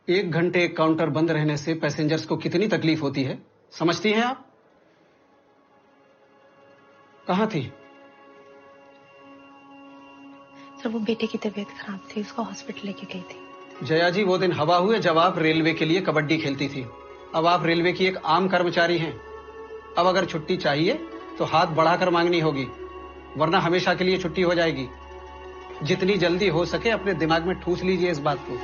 1 घंटे काउंटर बंद रहने से पैसेंजर्स को कितनी तकलीफ होती है, समझती हैं आप? कहां थी? सर वो बेटे की तबीयत खराब थी, उसको हॉस्पिटल लेके गई थी। जया जी, वो दिन हवा हुए जब आप रेलवे के लिए कबड्डी खेलती थी। अब आप रेलवे की एक आम कर्मचारी हैं। अब अगर छुट्टी चाहिए तो हाथ बढ़ाकर मांगनी होगी, वरना हमेशा के लिए छुट्टी हो जाएगी। जितनी जल्दी हो सके अपने दिमाग में ठूस लीजिए इस बात को।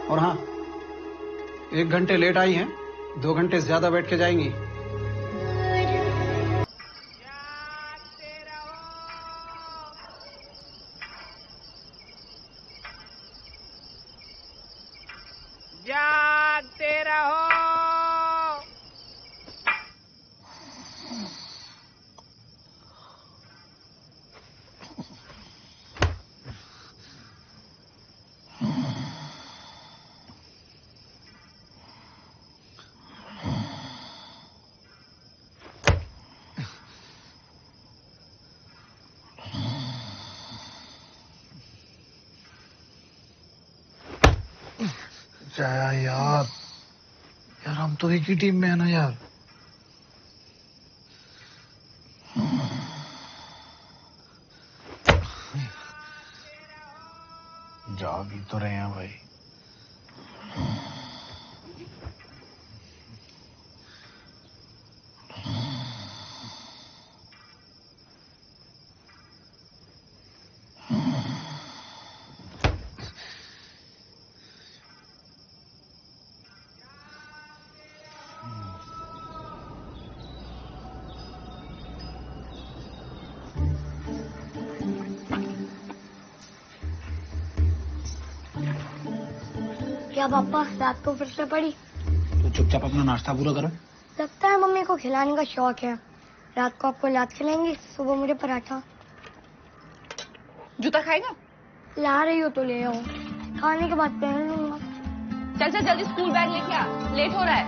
और हाँ, 1 घंटे लेट आई हैं, 2 घंटे ज्यादा बैठ के जाएंगी। जागते रहो। जया यार हम तो एक ही टीम में है ना यार। जा भी तो रहे हैं भाई। क्या पापा रात को फिर से पड़ी? तो चुपचाप अपना नाश्ता पूरा करो। लगता है मम्मी को खिलाने का शौक है। रात को आपको लात खिलाएंगी, सुबह मुझे पराठा। जूता खाएगा? ला रही हो तो ले आओ, खाने के बाद पहन लूंगा। चल चल जल्दी स्कूल बैग लेके आ, लेट हो रहा है।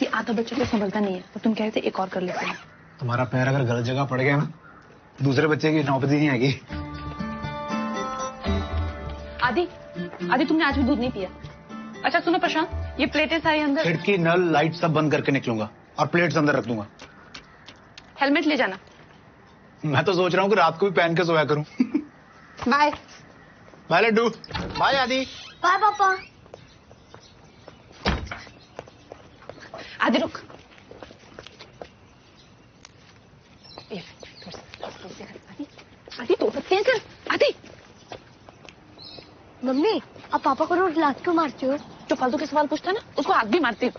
ये आधा बच्चा तो संभलता नहीं है, तो तुम कह रहे थे एक और कर लेते हैं। तुम्हारा पैर अगर गलत जगह पड़ गया ना, दूसरे बच्चे की नौबत ही नहीं आएगी। आदि तुमने आज भी दूध नहीं पिया? अच्छा सुनो प्रशांत, ये प्लेटें सारी अंदर। खिड़की नल लाइट सब बंद करके निकलूंगा और प्लेट्स अंदर रख दूंगा। हेलमेट ले जाना। मैं तो सोच रहा हूँ कि रात को भी पहन के सोया करूं। Bye bye Laddu. Bye Aadi. Bye पापा। आदि रुक। आदि तो सकते हैं सर। आदि मम्मी अब पापा को रोज लात क्यों मारती हो? जो फालतू के सवाल पूछता है ना, उसको हाथ भी मारती हूँ।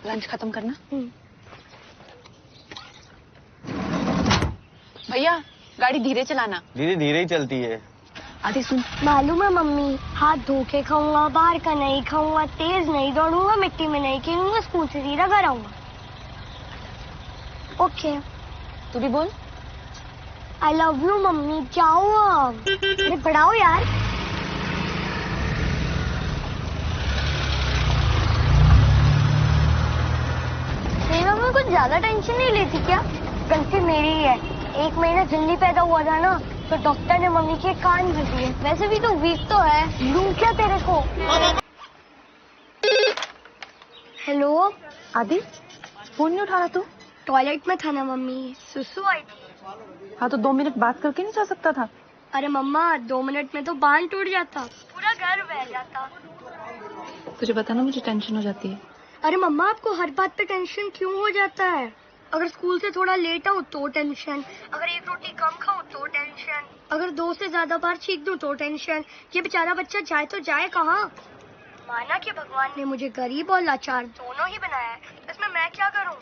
लंच खत्म करना। भैया गाड़ी धीरे चलाना। धीरे धीरे ही चलती है। आदि सुन। मालूम है मम्मी, हाथ धो के खाऊंगा, बाहर का नहीं खाऊंगा, तेज नहीं दौड़ूंगा, मिट्टी में नहीं खेलूंगा, स्कूल से सीधा घर आऊंगा। ओके। तू भी बोल। I love you mummy. जाओ अब। अरे पढ़ाओ यार। मेरा मैं कुछ ज्यादा टेंशन नहीं लेती क्या? गलती मेरी है। 1 महीना जल्दी पैदा हुआ था ना, तो डॉक्टर ने मम्मी के कान भर दिए। वैसे भी तो वीक तो है। लूं क्या तेरे को? हेलो आदि फोन नहीं उठा रहा तू? टॉयलेट में था ना मम्मी, सुसु आई थी। हाँ तो 2 मिनट बात करके नहीं जा सकता था? अरे मम्मा 2 मिनट में तो बांध टूट जाता, पूरा घर बह जाता। तुझे बताना मुझे टेंशन हो जाती है। अरे मम्मा आपको हर बात पे टेंशन क्यों हो जाता है? अगर स्कूल से थोड़ा लेट आओ तो टेंशन, अगर 1 रोटी कम खाओ तो टेंशन, अगर 2 से ज्यादा बार छींक दूं तो टेंशन। ये बेचारा बच्चा जाए तो जाए कहाँ? माना कि भगवान ने मुझे गरीब और लाचार दोनों ही बनाया है, इसमें मैं क्या करूँ?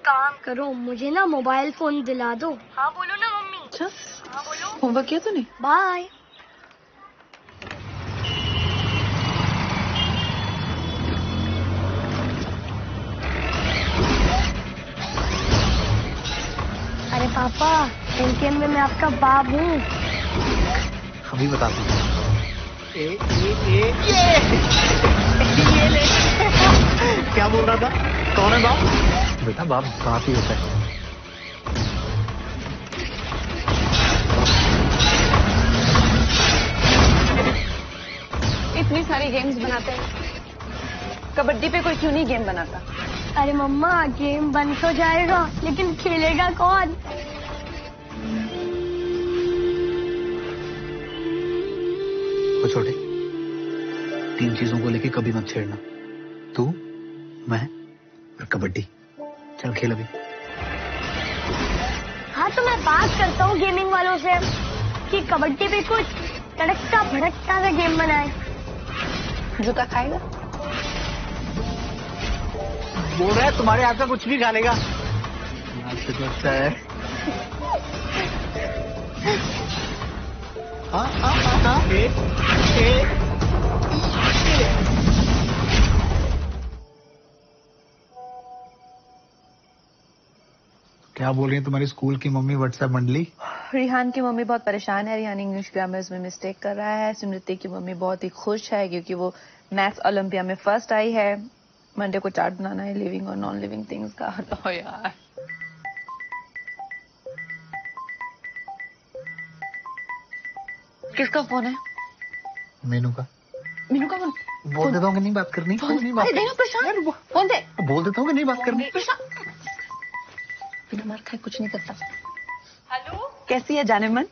काम करो, मुझे ना मोबाइल फोन दिला दो। हाँ बोलो ना मम्मी। अच्छा हाँ बोलो। होमवर्क किया तूने? बाय। अरे पापा, एलकेएम में मैं आपका बाप हूँ। अभी बताता हूँ। ये ले। क्या बोल रहा था? कौन है बाप? बेटा बाप ही होता है। इतनी सारी गेम्स बनाते हैं, कबड्डी पे कोई क्यों नहीं गेम बनाता? अरे मम्मा, गेम बन तो जाएगा लेकिन खेलेगा कौन? वो छोटे, 3 चीजों को लेके कभी मत छेड़ना। तू, मैं और कबड्डी। चल खेल अभी। हाँ तो मैं बात करता हूँ गेमिंग वालों से कि कबड्डी पे कुछ तड़कता भड़कता सा गेम बनाए। जूता खाएगा? बोल रहा है तुम्हारे हाथ का कुछ भी खा लेगा। अच्छा है। हाँ। क्या बोल रही है तुम्हारी स्कूल की मम्मी व्हाट्सएप मंडली? रिहान की मम्मी बहुत परेशान है। रिहान इंग्लिश ग्रामर्स में मिस्टेक कर रहा है। स्मृति की मम्मी बहुत ही खुश है क्योंकि वो मैथ्स ओलंपिया में फर्स्ट आई है। मंडे को चार्ट बनाना है लिविंग और नॉन लिविंग थिंग्स का। तो यार किसका फोन है? मीनू का। मीनू का फोन? बोल देता हूँ कि नहीं बात करनी। नहीं बात देना प्रशांत, फोन दे। बोल देता हूँ कि नहीं बात करनी। प्रशांत बिना मार खाए कुछ नहीं करता। हेलो, कैसी है जाने मन?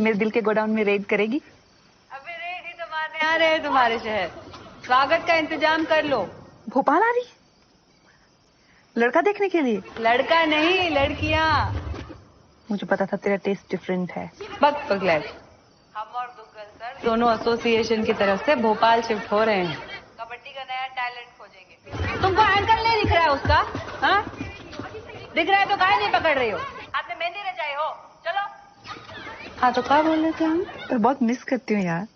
मेरे दिल के गोडाउन में रेड करेगी? अबे रेड ही तो मारने आ रहे हैं तुम्हारे शहर। स्वागत का इंतजाम कर लो। भोपाल आ रही? लड़का देखने के लिए? लड़का नहीं, लड़कियां। मुझे पता था तेरा टेस्ट डिफरेंट है। बक पगलैट। हम और दुग्गल सर दोनों एसोसिएशन की तरफ से भोपाल शिफ्ट हो रहे हैं। कबड्डी का नया टैलेंट खोजेंगे। तुमको एंकल नहीं दिख रहा है उसका? हाँ, दिख रहा है तो काहे नहीं पकड़ रही हो? हाथ में मेहंदी रचाई हो? चलो। हाँ तो क्या बोल रहे थे हम? तो बहुत मिस करती हूँ यार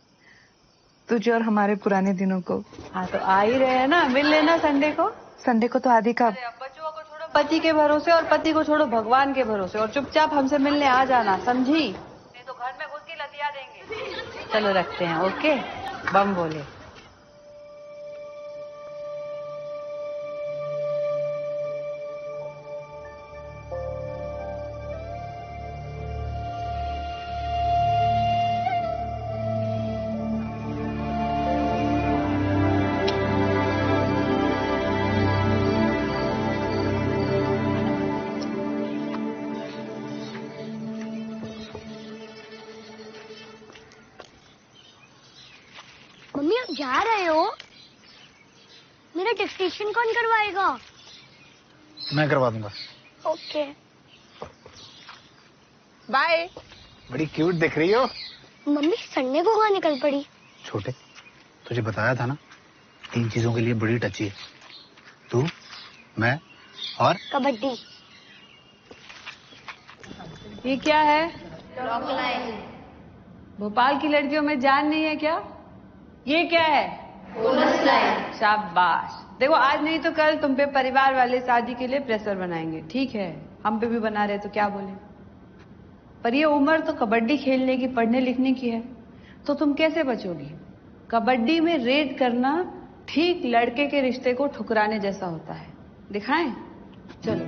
तुझे और हमारे पुराने दिनों को। हाँ तो आ ही रहे हैं ना, मिल लेना संडे को। संडे को तो आदि का अब बच्चों को छोड़ो पति के भरोसे और पति को छोड़ो भगवान के भरोसे और चुपचाप हमसे मिलने आ जाना, समझी? नहीं तो घर में घुस के लतिया देंगे। चलो रखते हैं, ओके? बम बोले। मम्मी आप जा रहे हो? मेरा डिक्टेशन कौन करवाएगा? मैं करवा दूंगा। Okay bye. बड़ी क्यूट दिख रही हो। मम्मी संडे को कहाँ निकल पड़ी? छोटे, तुझे बताया था ना 3 चीजों के लिए बड़ी टची है। तू, मैं और कबड्डी। ये क्या है? भोपाल की लड़कियों में जान नहीं है क्या? ये क्या है? Bonus line. शाबाश। देखो आज नहीं तो कल तुम पे परिवार वाले शादी के लिए प्रेशर बनाएंगे, ठीक है? हम पे भी बना रहे तो क्या बोले? पर ये उम्र तो कबड्डी खेलने की, पढ़ने लिखने की है, तो तुम कैसे बचोगी? कबड्डी में रेड करना ठीक लड़के के रिश्ते को ठुकराने जैसा होता है। दिखाएं? चलो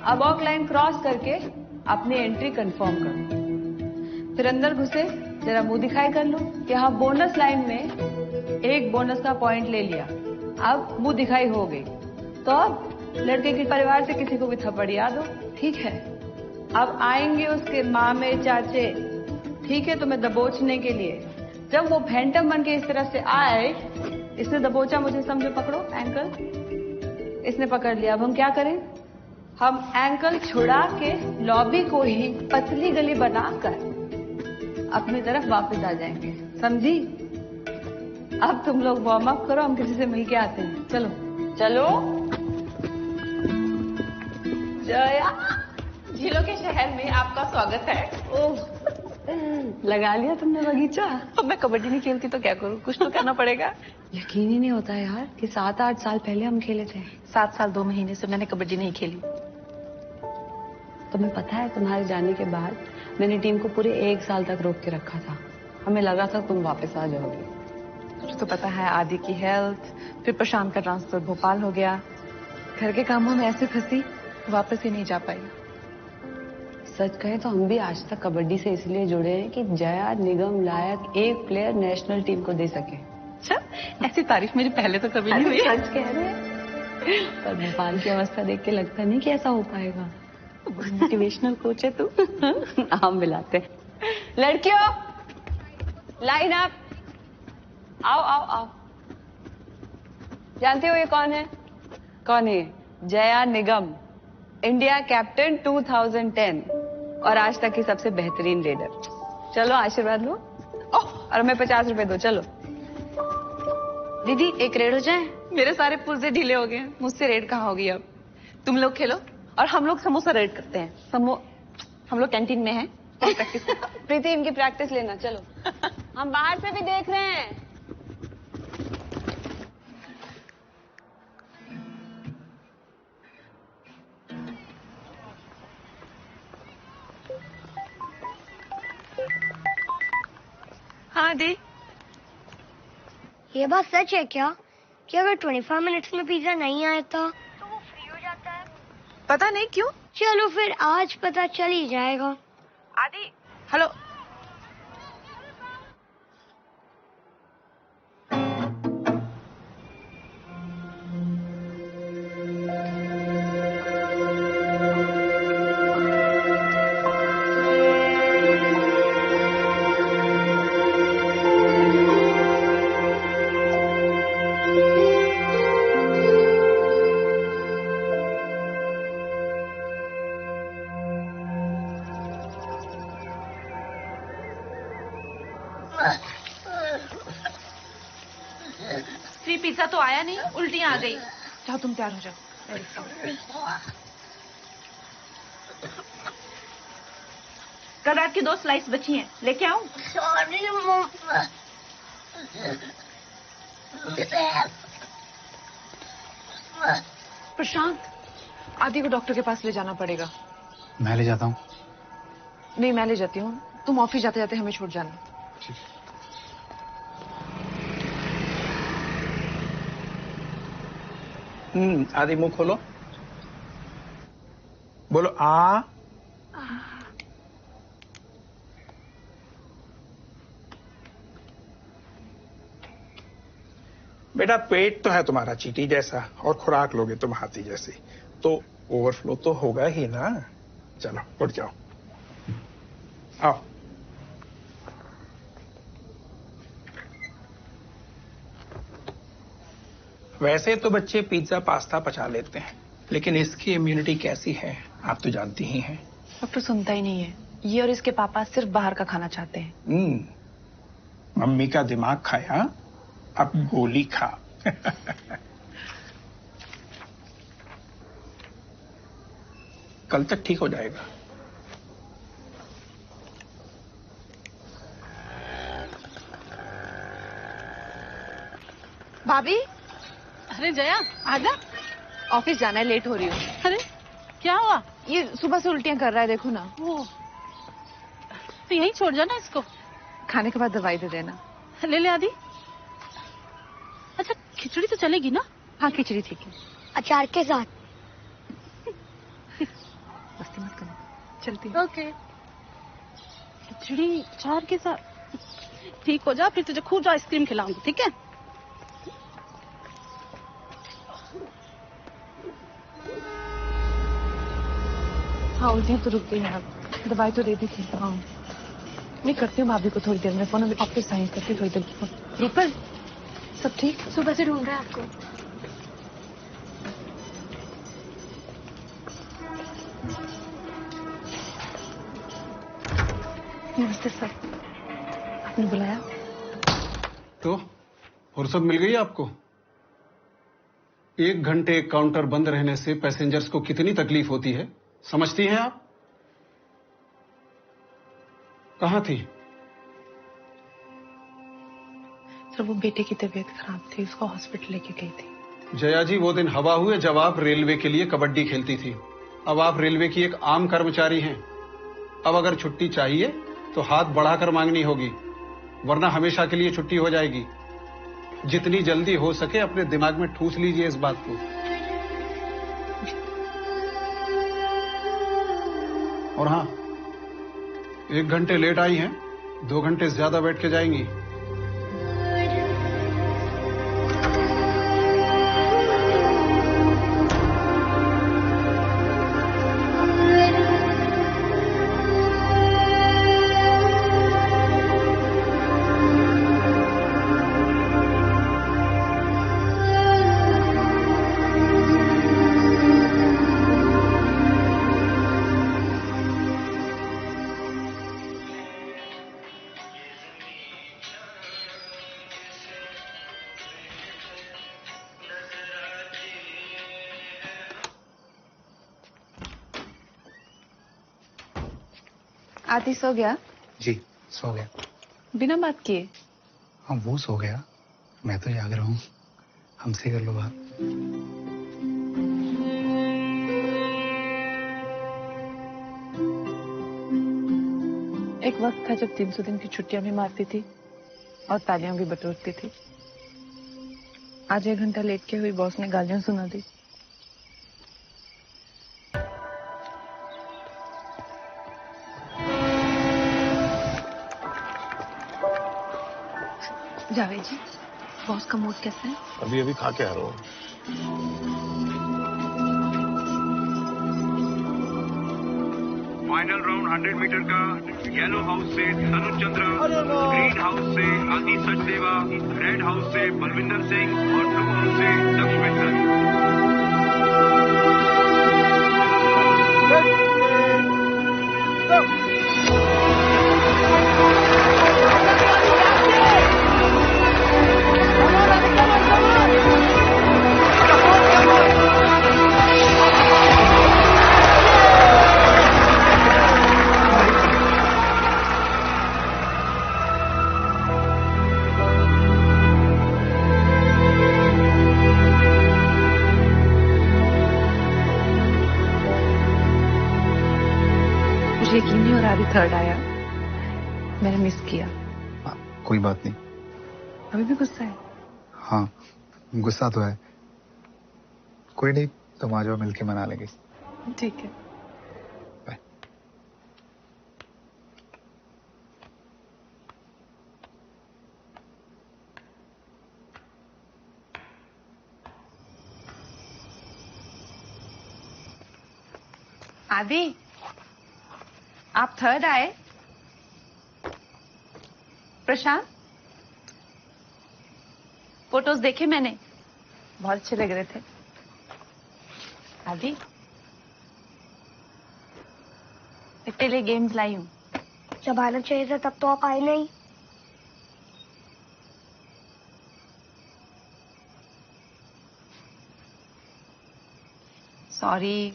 अब ऑक लाइन क्रॉस करके अपनी एंट्री कंफर्म करो, फिर अंदर घुसे जरा मुंह दिखाई कर लो कि हाँ बोनस लाइन में एक बोनस का पॉइंट ले लिया। अब मुंह दिखाई हो गई तो अब लड़के के परिवार से किसी को भी थप्पड़ याद हो, ठीक है? अब आएंगे उसके मामे चाचे, ठीक है, तुम्हें दबोचने के लिए। जब वो फैंटम बन के इस तरफ से आए, इसने दबोचा मुझे, समझो, पकड़ो एंकल, इसने पकड़ लिया। अब हम क्या करें? हम एंकल छुड़ा के लॉबी को ही पतली गली बनाकर अपनी तरफ वापस आ जाएंगे, समझी? अब तुम लोग वार्म अप करो, हम किसी से मिल के आते हैं। चलो चलो। जया, झीलों के शहर में आपका स्वागत है। ओह, लगा लिया तुमने बगीचा? अब मैं कबड्डी नहीं खेलती तो क्या करूँ? कुछ तो करना पड़ेगा। यकीन ही नहीं होता यार कि 7-8 साल पहले हम खेले थे। 7 साल 2 महीने से मैंने कबड्डी नहीं खेली। तुम्हें पता है तुम्हारे जाने के बाद मैंने टीम को पूरे 1 साल तक रोक के रखा था। हमें लगा था तुम वापस आ जाओगी। तुझे तो पता है आदि की हेल्थ, फिर प्रशांत का ट्रांसफर भोपाल हो गया। घर के कामों में ऐसे फंसी वापस ही नहीं जा पाई। सच कहे तो हम भी आज तक कबड्डी से इसलिए जुड़े हैं कि जया निगम लायक एक प्लेयर नेशनल टीम को दे सके। अच्छा, ऐसी तारीफ मेरी पहले तो कभी नहीं हुई। सच कह रहे हैं। पर भोपाल की अवस्था देख के लगता नहीं कि ऐसा हो पाएगा। मोटिवेशनल कोच है तू। हम मिलाते। लड़कियों लाइन अप, आओ आओ आओ। जानते हो ये कौन है? कौन है? जया निगम, इंडिया कैप्टन 2010 और आज तक की सबसे बेहतरीन रेडर। चलो आशीर्वाद लो। और हमें 50 रुपए दो। चलो दीदी एक रेड हो जाए। मेरे सारे पुर्जे ढीले हो गए, मुझसे रेड कहाँ होगी अब। तुम लोग खेलो और हम लोग समोसा रेड करते हैं। हम लोग कैंटीन में हैं और प्रैक्टिस। प्रीति इनकी प्रैक्टिस लेना। चलो हम बाहर से भी देख रहे हैं। हाँ दी। ये बात सच है क्या कि अगर 25 मिनट्स में पिज्जा नहीं आया था तो वो फ्री हो जाता है? पता नहीं क्यों। चलो फिर आज पता चल ही जाएगा। आदि हेलो। फ्री पिज्जा तो आया नहीं, उल्टियां आ गई। जाओ तुम तैयार हो जाओ। कल रात की 2 स्लाइस बची हैं, लेके आऊं? सॉरी मम्मा। प्रशांत, आदि को डॉक्टर के पास ले जाना पड़ेगा। मैं ले जाता हूँ। नहीं मैं ले जाती हूँ, तुम ऑफिस जाते जाते हमें छोड़ जाना। आदि मुंह खोलो, बोलो आ। बेटा पेट तो है तुम्हारा चींटी जैसा और खुराक लोगे तुम हाथी जैसी, तो ओवरफ्लो तो होगा ही ना। चलो उठ जाओ, आओ। वैसे तो बच्चे पिज्जा पास्ता पचा लेते हैं, लेकिन इसकी इम्यूनिटी कैसी है आप तो जानती ही हैं। डॉक्टर सुनता ही नहीं है। ये और इसके पापा सिर्फ बाहर का खाना चाहते हैं। मम्मी का दिमाग खाया, अब गोली खा। कल तक ठीक हो जाएगा। भाभी अरे जया आजा। ऑफिस जाना है, लेट हो रही हूँ। अरे क्या हुआ? ये सुबह से उल्टियां कर रहा है, देखो ना। वो तो यहीं छोड़ जाना इसको, खाने के बाद दवाई दे देना। ले ले आदि। अच्छा खिचड़ी तो चलेगी ना? हाँ खिचड़ी ठीक है। अचार के साथ। मस्ती मत करना, चलती। ओके। खिचड़ी अचार के साथ ठीक हो जा, फिर तुझे खूब आइसक्रीम खिलाऊंगी, ठीक है? हाँ उल्टियां तो रुक गई हैं, अब दवाई तो दे दी थी। हाँ मैं करती हूँ भाभी को थोड़ी देर में फोन, अभी ऑफिस साइन करती हूँ थोड़ी देर की फोन। रूपल सब ठीक? सुबह से ढूंढ रहा है आपको। नमस्ते सर, आपने बुलाया? तो फुर्सत मिल गई आपको? 1 घंटे काउंटर बंद रहने से पैसेंजर्स को कितनी तकलीफ होती है, समझती हैं आप? कहां थी? सर वो बेटे की तबीयत खराब थी, उसको हॉस्पिटल लेके गई थी। जया जी वो दिन हवा हुए जब आप रेलवे के लिए कबड्डी खेलती थी। अब आप रेलवे की एक आम कर्मचारी हैं। अब अगर छुट्टी चाहिए तो हाथ बढ़ाकर मांगनी होगी, वरना हमेशा के लिए छुट्टी हो जाएगी। जितनी जल्दी हो सके अपने दिमाग में ठूस लीजिए इस बात को। और हाँ, 1 घंटे लेट आई हैं, 2 घंटे ज्यादा बैठ के जाएंगी। आदि सो गया? जी सो गया। बिना बात किए? हाँ वो सो गया, मैं तो जाग रहा हूँ। हमसे कर लो बात। एक वक्त था जब 300 दिन की छुट्टियां भी मारती थी और तालियां भी बटोरती थी। आज 1 घंटा लेट के हुई बॉस ने गालियां सुना दी। जावेद जी, बॉस का मूड कैसा है? अभी अभी खा के आ रहा हूँ। फाइनल राउंड 100 मीटर का येलो हाउस से तनुज चंद्र, ग्रीन हाउस से आदि सचदेवा, रेड हाउस से बलविंदर सिंह और ब्लू हाउस से लक्ष्मेंद्र। यकीन नहीं हो रहा, अभी थर्ड आया। मैंने मिस किया। कोई बात नहीं। अभी भी गुस्सा है? हाँ गुस्सा तो है। कोई नहीं, तुम आ जाओ, मिलके मना लेंगे। ठीक है। बाय। आदि, आप थर्ड आए? प्रशांत, फोटोज देखे मैंने, बहुत अच्छे लग रहे थे। आदि, इतने लिए गेम्स लाई हूँ। जब आना चाहिए था तब तो आप आए नहीं। सॉरी,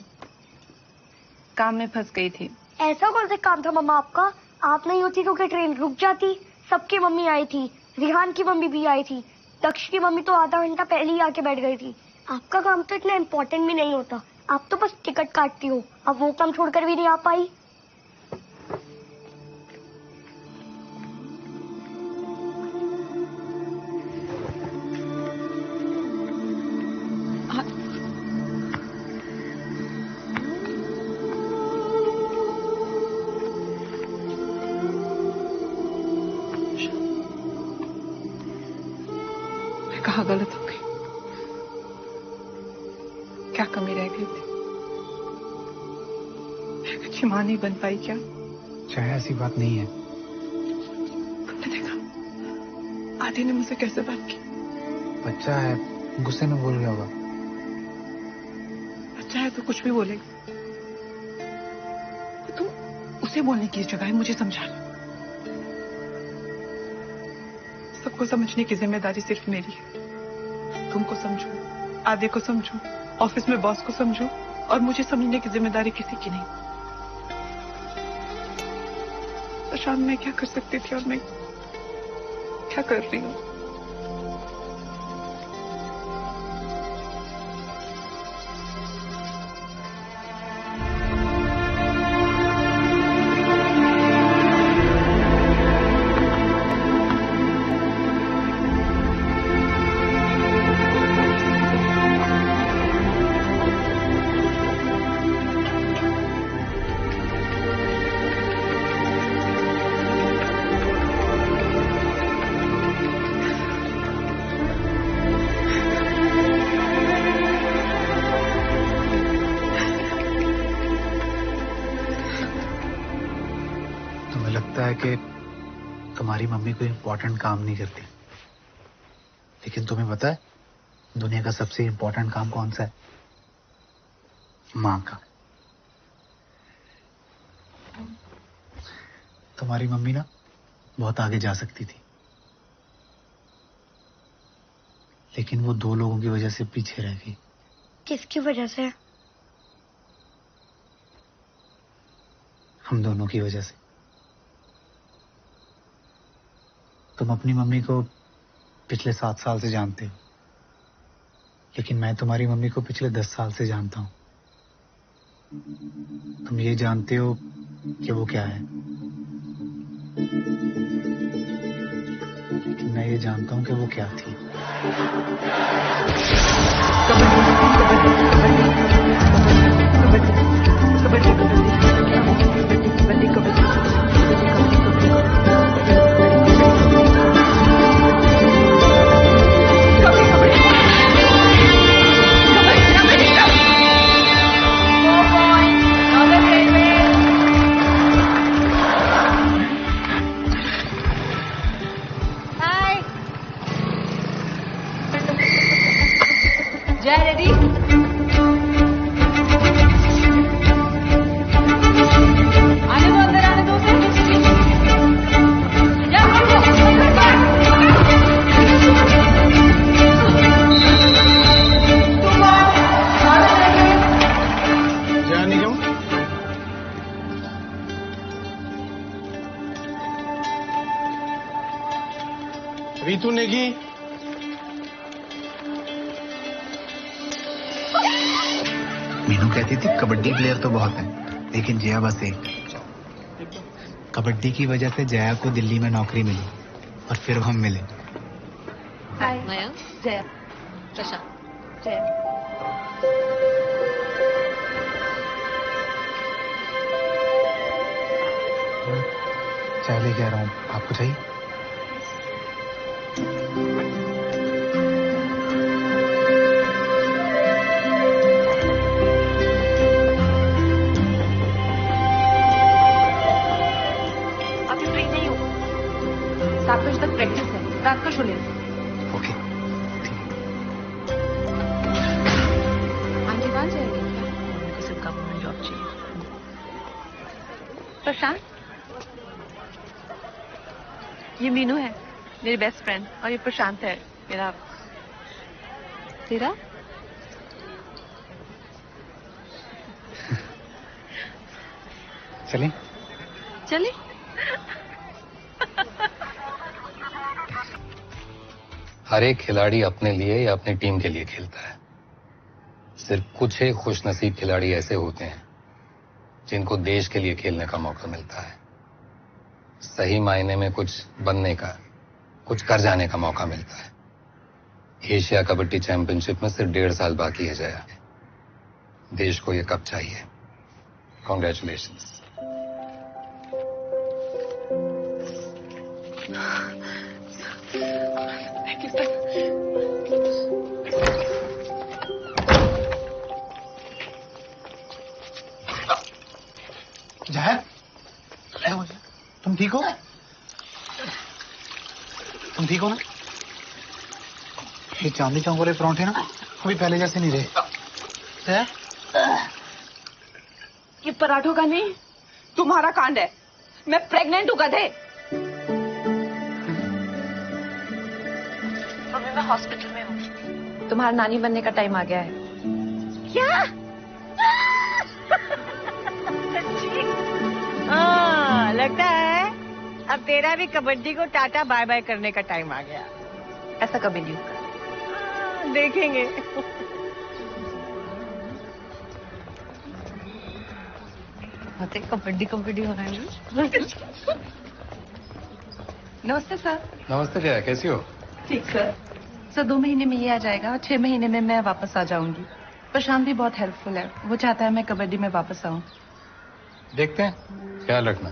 काम में फंस गई थी। ऐसा कौन सा काम था मम्मा आपका? आप नहीं होती तो क्या ट्रेन रुक जाती? सबकी मम्मी आई थी, रिहान की मम्मी भी आई थी, दक्ष की मम्मी तो आधा घंटा पहले ही आके बैठ गई थी। आपका काम तो इतना इम्पोर्टेंट भी नहीं होता, आप तो बस टिकट काटती हो। अब वो काम छोड़कर भी नहीं आ पाई। कहाँ गलत हो गई? क्या कमी रह गई थी? एक अच्छी माँ नहीं बन पाई क्या? चाहे ऐसी बात नहीं है। तुमने देखा आदि ने मुझसे कैसे बात की? बच्चा है, गुस्से में बोल गया होगा। बच्चा है तो कुछ भी बोलेगा। तो तुम उसे बोलने की जगह मुझे समझा लो। सबको समझने की जिम्मेदारी सिर्फ मेरी है। तुमको समझो, आदि को समझो, ऑफिस में बॉस को समझो, और मुझे समझने की जिम्मेदारी किसी की नहीं। प्रशांत, मैं क्या कर सकती थी और मैं क्या कर रही हूँ? है कि तुम्हारी मम्मी कोई इम्पोर्टेंट काम नहीं करती, लेकिन तुम्हें पता है दुनिया का सबसे इम्पोर्टेंट काम कौन सा है? माँ का। तुम्हारी मम्मी ना बहुत आगे जा सकती थी, लेकिन वो 2 लोगों की वजह से पीछे रह गई। किसकी वजह से? हम दोनों की वजह से। तुम अपनी मम्मी को पिछले 7 साल से जानते हो, लेकिन मैं तुम्हारी मम्मी को पिछले 10 साल से जानता हूं। तुम ये जानते हो कि वो क्या है, लेकिन मैं ये जानता हूं कि वो क्या थी। जय रेडी? आने दो, अंदर आने दो। जया निगम, रीतू नेगी, मीनू कहती थी कबड्डी प्लेयर तो बहुत हैं, लेकिन जया बस एक। कबड्डी की वजह से जया को दिल्ली में नौकरी मिली और फिर हम मिले। हाय मयंक, जया। प्रशांत। जया। चाय लेके आ रहा हूँ, आपको चाहिए? अभी फ्री नहीं हूँ, 7 बजे तक प्रैक्टिस है, रात को शो लेंगे। ओके। आगे कहाँ जाएगी? उनको सिर्फ गवर्नमेंट जॉब चाहिए। प्रशांत, ये मीनू है, मेरी बेस्ट फ्रेंड, और ये प्रशांत है, मेरा। तेरा? चलें? चले। हर एक खिलाड़ी अपने लिए या अपनी टीम के लिए खेलता है। सिर्फ कुछ ही खुशनसीब खिलाड़ी ऐसे होते हैं जिनको देश के लिए खेलने का मौका मिलता है, सही मायने में कुछ बनने का, कुछ कर जाने का मौका मिलता है। एशिया कबड्डी चैंपियनशिप में सिर्फ 1.5 साल बाकी है जया। देश को ये कप चाहिए। कॉन्ग्रेचुलेशंस। जया, क्या हो गया? तुम ठीक हो? तुम ठीक हो ना? ये चांदनी चौक वाले परांठे ना अभी पहले जैसे नहीं रहे। जया? ये पराठों का नहीं, तुम्हारा कांड है। मैं प्रेग्नेंट हूँ गधे। अभी मैं हॉस्पिटल में हूँ, तुम्हारा नानी बनने का टाइम आ गया है। क्या? हाँ, लगता है अब तेरा भी कबड्डी को टाटा बाय बाय करने का टाइम आ गया। ऐसा कभी नहीं होगा। देखेंगे। कबड्डी कबड्डी हो रहा है। नमस्ते सर। नमस्ते जया, कैसी हो? ठीक सर। सर 2 महीने में ये आ जाएगा और 6 महीने में मैं वापस आ जाऊंगी। प्रशांत भी बहुत हेल्पफुल है, वो चाहता है मैं कबड्डी में वापस आऊं। देखते हैं, ख्याल रखना।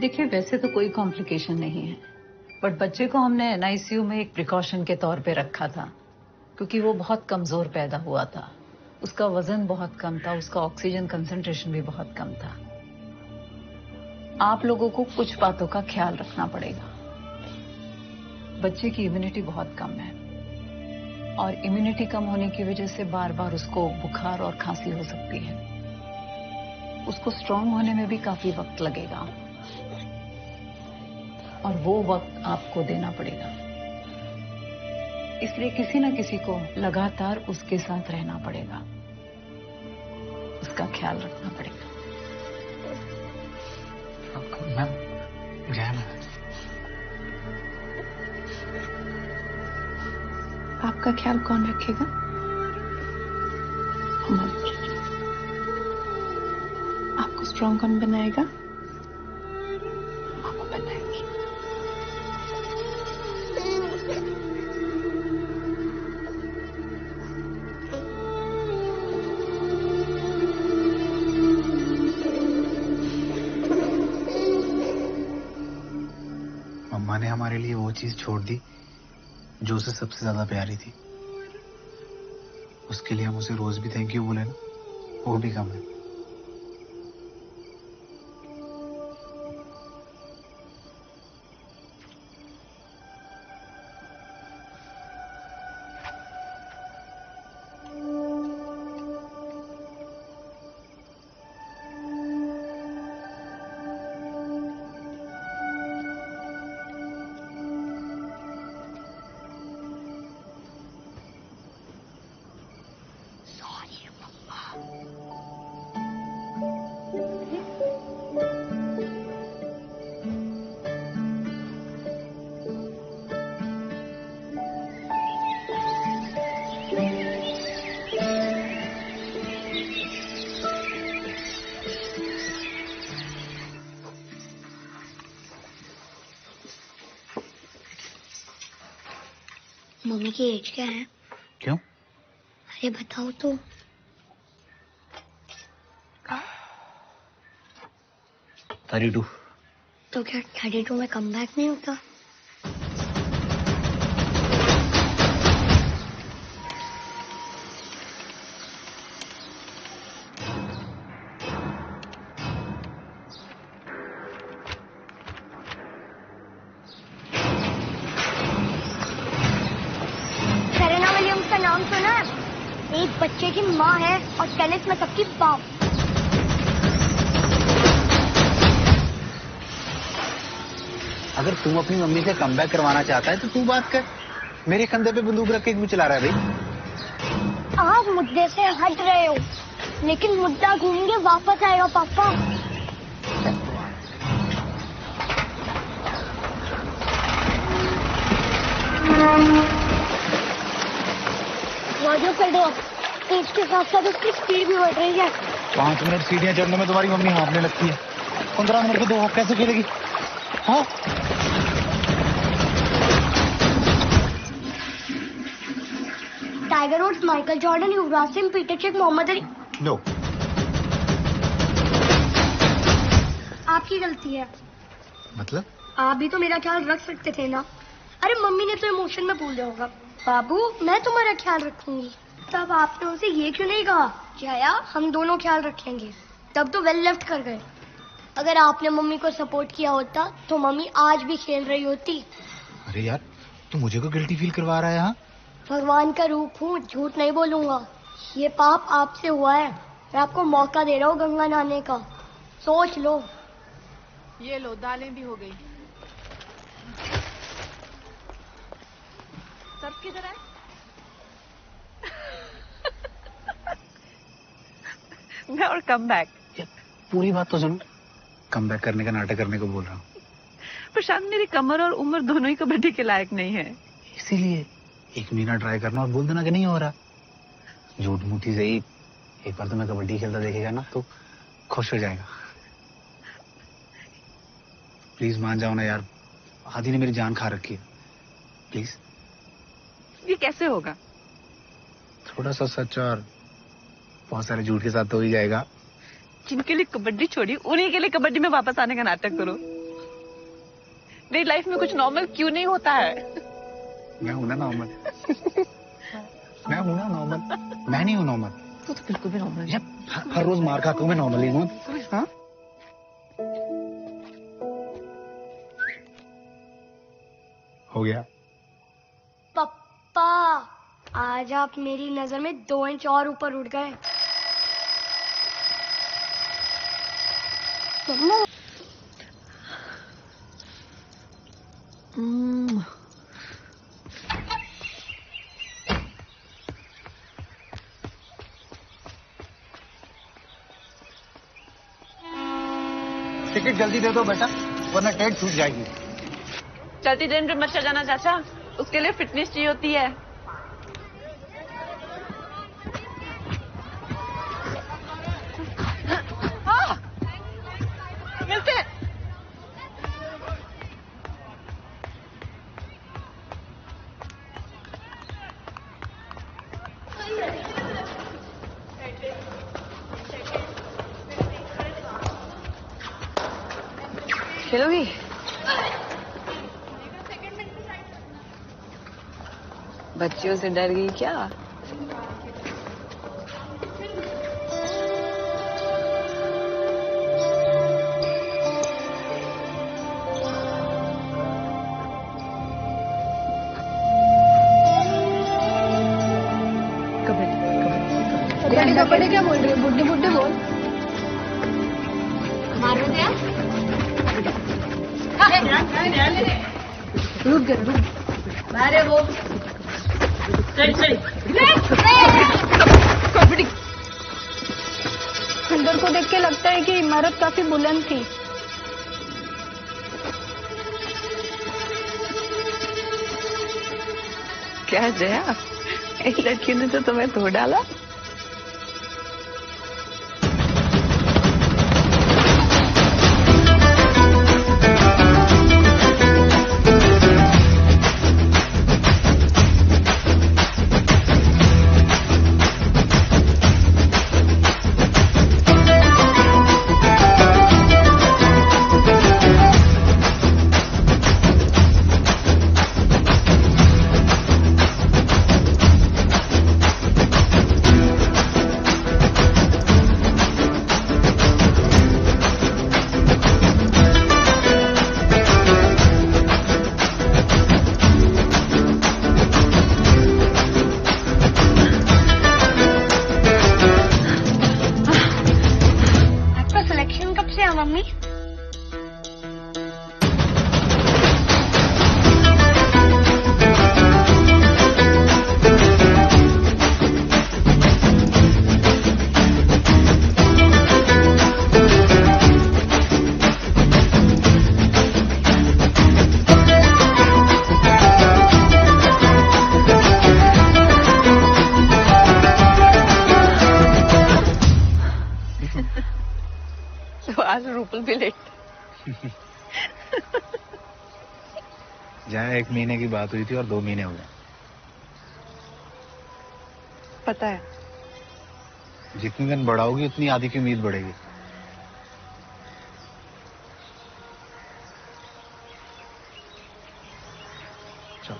देखिए वैसे तो कोई कॉम्प्लिकेशन नहीं है, बट बच्चे को हमने एनआईसीयू में एक प्रिकॉशन के तौर पे रखा था क्योंकि वो बहुत कमजोर पैदा हुआ था। उसका वजन बहुत कम था, उसका ऑक्सीजन कंसंट्रेशन भी बहुत कम था। आप लोगों को कुछ बातों का ख्याल रखना पड़ेगा। बच्चे की इम्यूनिटी बहुत कम है और इम्यूनिटी कम होने की वजह से बार बार उसको बुखार और खांसी हो सकती है। उसको स्ट्रांग होने में भी काफी वक्त लगेगा और वो वक्त आपको देना पड़ेगा। इसलिए किसी न किसी को लगातार उसके साथ रहना पड़ेगा, उसका ख्याल रखना पड़ेगा। मैम जैन, आपका ख्याल कौन रखेगा? आपको स्ट्रांग कौन बनाएगा? मामा बनाएगी। मम्मा ने हमारे लिए वो चीज छोड़ दी जो उसे सबसे ज्यादा प्यारी थी। उसके लिए हम उसे रोज भी थैंक यू बोले ना, वो भी कम है। मम्मी की एज क्या है? क्यों? अरे बताओ तो। $32। तो क्या 32 में कम बैक नहीं होता? सेरेना विलियम्स का नाम सुना है? एक बच्चे की माँ है और टेनिस में सबकी बाप। अगर तुम अपनी मम्मी से कमबैक करवाना चाहता है तो तू बात कर। मेरे कंधे पे बंदूक रख के क्यों चला रहा है भाई? आप मुद्दे से हट रहे हो, लेकिन मुद्दा घूम के वापस आएगा पापा। तेज के साथ साथ उसकी स्पीड भी बढ़ रही है। 5 मिनट सीढ़ियां चढ़ने में तुम्हारी मम्मी हाँफने लगती है, 15 मिनट में 2 हॉक कैसे खेलेगी? हाँ Tiger Woods, Michael Jordan, Yuvraj Singh, Peter Cech, Muhammad Ali. No, आपकी गलती है। मतलब? आप भी तो मेरा ख्याल रख सकते थे ना। अरे मम्मी ने तो इमोशन में भूल दिया होगा। बाबू मैं तुम्हारा ख्याल रखूंगी। तब आपने उसे ये क्यों नहीं कहा जया हम दोनों ख्याल रखेंगे? तब तो वेल लेफ्ट कर गए। अगर आपने मम्मी को सपोर्ट किया होता तो मम्मी आज भी खेल रही होती। अरे यार तू मुझे को गिल्टी फील करवा रहा है? हाँ भगवान का रूप हूँ, झूठ नहीं बोलूंगा। ये पाप आपसे हुआ है। मैं आपको मौका दे रहा हूँ गंगा नहाने का, सोच लो। ये लो दालें भी हो गई। सब किधर है? मैं और कम बैक। पूरी बात तो सुन। कम बैक करने का नाटक करने को बोल रहा हूँ। प्रशांत मेरी कमर और उम्र दोनों ही कबड्डी के लायक नहीं है। इसीलिए 1 महीना ट्राई करना और बोल देना कि नहीं हो रहा। झूठ मूठी से ही एक बार तो मैं कबड्डी खेलता देखेगा ना तो खुश हो जाएगा। प्लीज मान जाओ ना यार, आदि ने मेरी जान खा रखी है। प्लीज। ये कैसे होगा? थोड़ा सा सच और बहुत सारे झूठ के साथ तो ही जाएगा। जिनके लिए कबड्डी छोड़ी उन्हीं के लिए कबड्डी में वापस आने का नाटक करो। मेरी लाइफ में कुछ नॉर्मल क्यों नहीं होता है? मैं हूं ना नॉर्मल। मैं हूं ना नॉर्मल। मैं नहीं हूं नॉर्मल। तू तो बिल्कुल भी नॉर्मल यार हर रोज मार खाता हूं मैं नॉर्मल ही हूं। हाँ हो गया। पप्पा आज आप मेरी नजर में 2 इंच और ऊपर उठ गए। टिकट जल्दी दे दो बेटा वरना ट्रेन छूट जाएगी। चलती ट्रेन पे मत चढ़ जाना चाचा, उसके लिए फिटनेस चाहिए होती है। मिलते हैं। खेलोगी? बच्चियों से डर गई क्या? कबड्डी क्या बोल रही है? बुड्ढे बुड्ढे बोल। मारो क्या? रुक गए रुक। अरे वो खंडर को देख के लगता है कि इमारत काफी बुलंद थी। क्या जया, एक लड़की ने तो तुम्हें धो डाला। मम्मी तो आज रूपल भी लेट। जहाँ 1 महीने की बात हुई थी और 2 महीने हो गए। पता है, जितनी दिन बड़ा होगी उतनी आदि की उम्मीद बढ़ेगी। चलो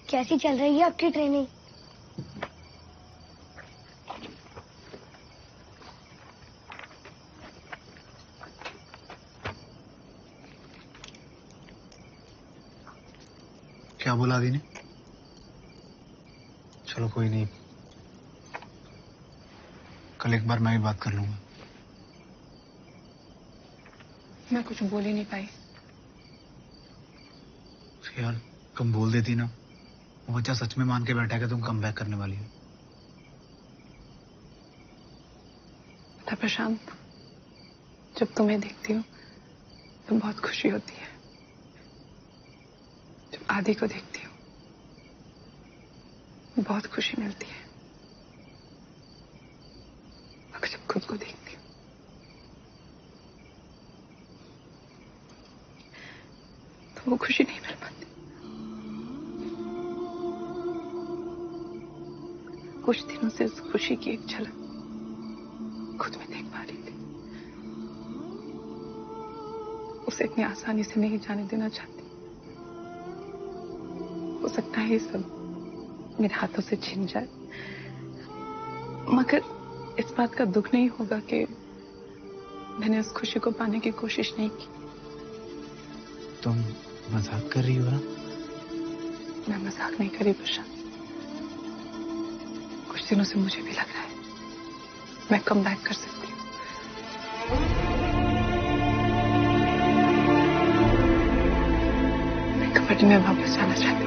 कैसी चल रही है आपकी ट्रेनिंग? क्या बोला आदि ने? चलो कोई नहीं, कल एक बार मैं भी बात कर लूंगा। मैं कुछ बोल ही नहीं पाई। यार तुम बोल देती ना, वो बच्चा सच में मान के बैठा है कि तुम कम बैक करने वाली हो। था प्रशांत, जब तुम्हें देखती हूँ तो बहुत खुशी होती है। जब आदि को देखती हूँ बहुत खुशी मिलती है मगर जब खुद को देखती हूँ तो वो खुशी नहीं मिल पाती। कुछ दिनों से उस खुशी की एक झलक खुद में देख पा रही थी। उसे इतनी आसानी से नहीं जाने देना चाहती। हो सकता है ये सब मेरे हाथों से छिन जाए मगर इस बात का दुख नहीं होगा कि मैंने उस खुशी को पाने की कोशिश नहीं की। तुम मजाक कर रही हो ना? मैं मजाक नहीं करी प्रशांत। कुछ दिनों से मुझे भी लग रहा है मैं कम बैक कर सकती हूँ। मैं कबड्डी में वापस जाना चाहती हूँ।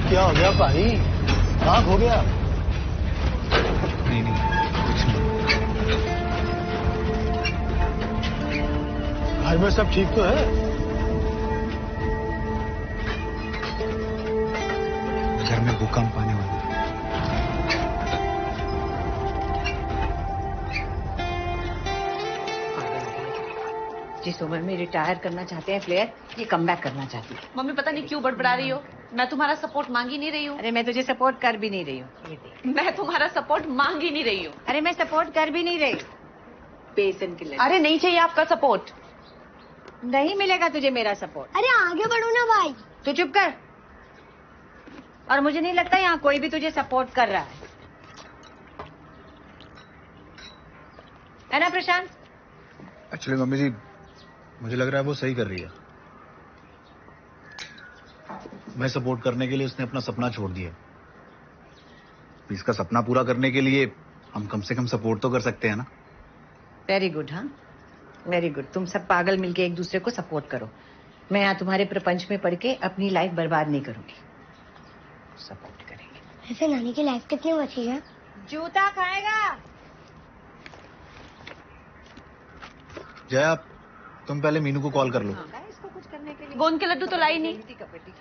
क्या हो गया भाई? आँख हो गया? नहीं कुछ नहीं। घर में सब ठीक तो है? घर में भूकंप आने वाला है। जिस उम्र में रिटायर करना चाहते हैं प्लेयर, ये कमबैक करना चाहती है। मम्मी पता नहीं क्यों बड़बड़ा रही हो। मैं तुम्हारा सपोर्ट मांग ही नहीं रही हूँ। अरे मैं तुझे सपोर्ट कर भी नहीं रही हूँ। ये देख। मैं तुम्हारा सपोर्ट मांग ही नहीं रही हूँ। अरे मैं सपोर्ट कर भी नहीं रही। बेसन के लिए। अरे नहीं चाहिए आपका सपोर्ट। नहीं मिलेगा तुझे मेरा सपोर्ट। अरे आगे बढ़ो ना भाई। तू चुप कर। और मुझे नहीं लगता यहाँ कोई भी तुझे सपोर्ट कर रहा है ना प्रशांत? एक्चुअली मम्मी जी मुझे लग रहा है वो सही कर रही है। मैं सपोर्ट करने के लिए उसने अपना सपना छोड़ दिया। इसका सपना पूरा करने के लिए हम कम से कम सपोर्ट तो कर सकते हैं ना? Very good. हाँ वेरी गुड। तुम सब पागल मिलके एक दूसरे को सपोर्ट करो। मैं यहाँ तुम्हारे प्रपंच में पढ़ के अपनी लाइफ बर्बाद नहीं करूंगी। सपोर्ट करेंगे। ऐसे नानी की लाइफ कितनी बची है? जूता खाएगा। जया तुम पहले मीनू को कॉल कर लो। इसको कुछ करने के लिए गोंद के लड्डू तो लाई नहीं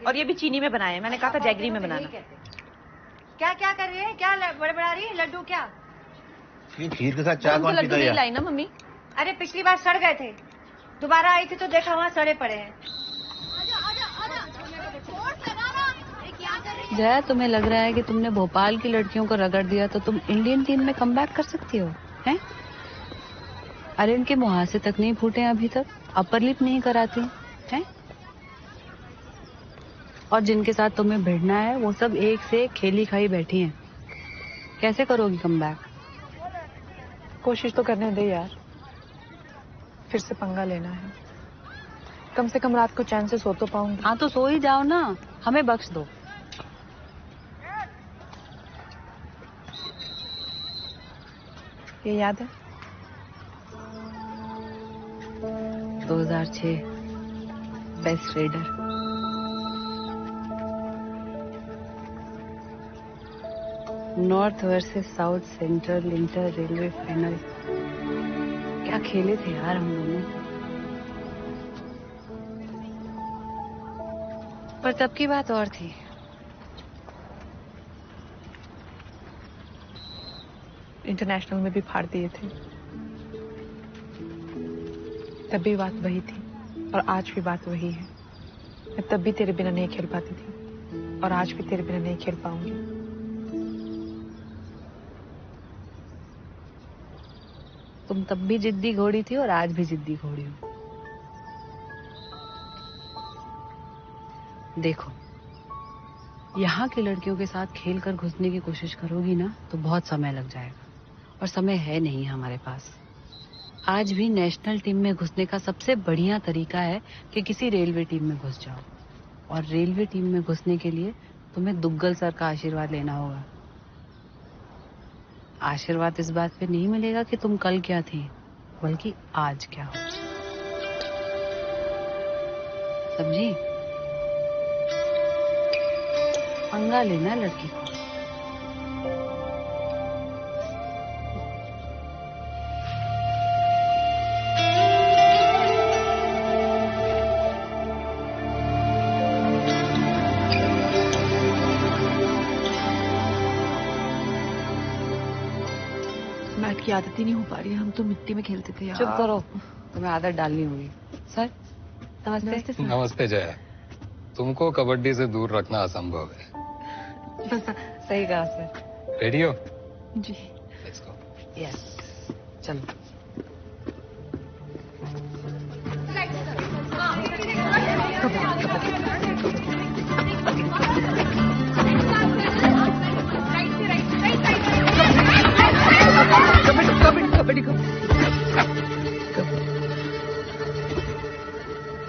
और ये भी चीनी में बनाए। मैंने कहा था जैगरी में बनाना। क्या क्या कर रही है? क्या बड़बड़ा रही है? लड्डू क्या? ये खीर के साथ चाय कौन पीता है? लाई ना मम्मी। अरे पिछली बार सड़ गए थे, दोबारा आई थी तो देखा वहाँ सड़े पड़े हैं। जया तुम्हें लग रहा है कि तुमने भोपाल की लड़कियों को रगड़ दिया तो तुम इंडियन टीम में कमबैक कर सकती हो, हैं? अरे इनके मुहासे तक नहीं फूटे अभी तक, अपर लिप नहीं कराती हैं? और जिनके साथ तुम्हें भिड़ना है वो सब एक से एक खेली खाई बैठी हैं। कैसे करोगी कमबैक? कोशिश तो करने दे यार। फिर से पंगा लेना है। कम से कम रात को चैन से सो तो पाऊंगी। हाँ तो सो ही जाओ ना, हमें बख्श दो। ये याद है 2006 best raider. North versus south central inter railway final. क्या खेले थे यार हम दोनों। पर तब की बात और थी। इंटरनेशनल में भी फाड़ दिए थे। तब भी बात वही थी और आज भी बात वही है। मैं तब भी तेरे बिना नहीं खेल पाती थी और आज भी तेरे बिना नहीं खेल पाऊंगी। तुम तब भी जिद्दी घोड़ी थी और आज भी जिद्दी घोड़ी हो। देखो यहाँ की लड़कियों के साथ खेल कर घुसने की कोशिश करोगी ना तो बहुत समय लग जाएगा, और समय है नहीं हमारे पास। आज भी नेशनल टीम में घुसने का सबसे बढ़िया तरीका है कि किसी रेलवे टीम में घुस जाओ, और रेलवे टीम में घुसने के लिए तुम्हें दुग्गल सर का आशीर्वाद लेना होगा। आशीर्वाद इस बात पे नहीं मिलेगा कि तुम कल क्या थी, बल्कि आज क्या हो। समझी? पंगा लेना लड़की को। मैट की आदत ही नहीं हो पा रही है, हम तो मिट्टी में खेलते थे यार। चुप करो, तुम्हें आदत डालनी होगी। सर नमस्ते। सर। नमस्ते जया, तुमको कबड्डी से दूर रखना असंभव है। सही कहा सर। रेडी हो? जी। Let's go. यस, चलो।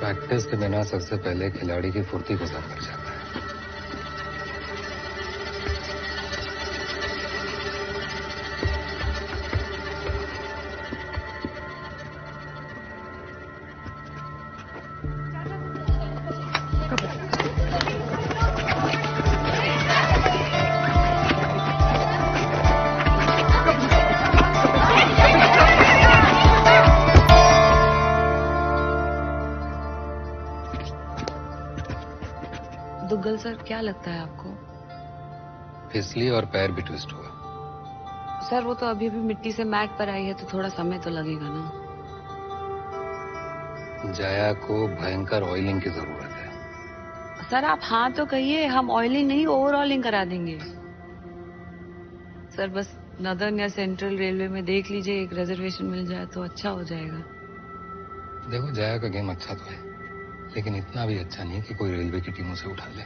प्रैक्टिस के बिना सबसे पहले खिलाड़ी की फुर्ती को कम कर जाता है। दुग्गल सर, क्या लगता है आपको? फिसली और पैर भी ट्विस्ट हुआ। सर वो तो अभी भी मिट्टी से मैट पर आई है, तो थोड़ा समय तो लगेगा ना। जया को भयंकर ऑयलिंग की जरूरत है। सर आप हाँ तो कहिए, हम ऑयलिंग नहीं ओवरऑलिंग करा देंगे। सर बस नदर्न या सेंट्रल रेलवे में देख लीजिए, एक रिजर्वेशन मिल जाए तो अच्छा हो जाएगा। देखो जया का गेम अच्छा तो है, लेकिन इतना भी अच्छा नहीं कि कोई रेलवे की टीमों से उठा ले।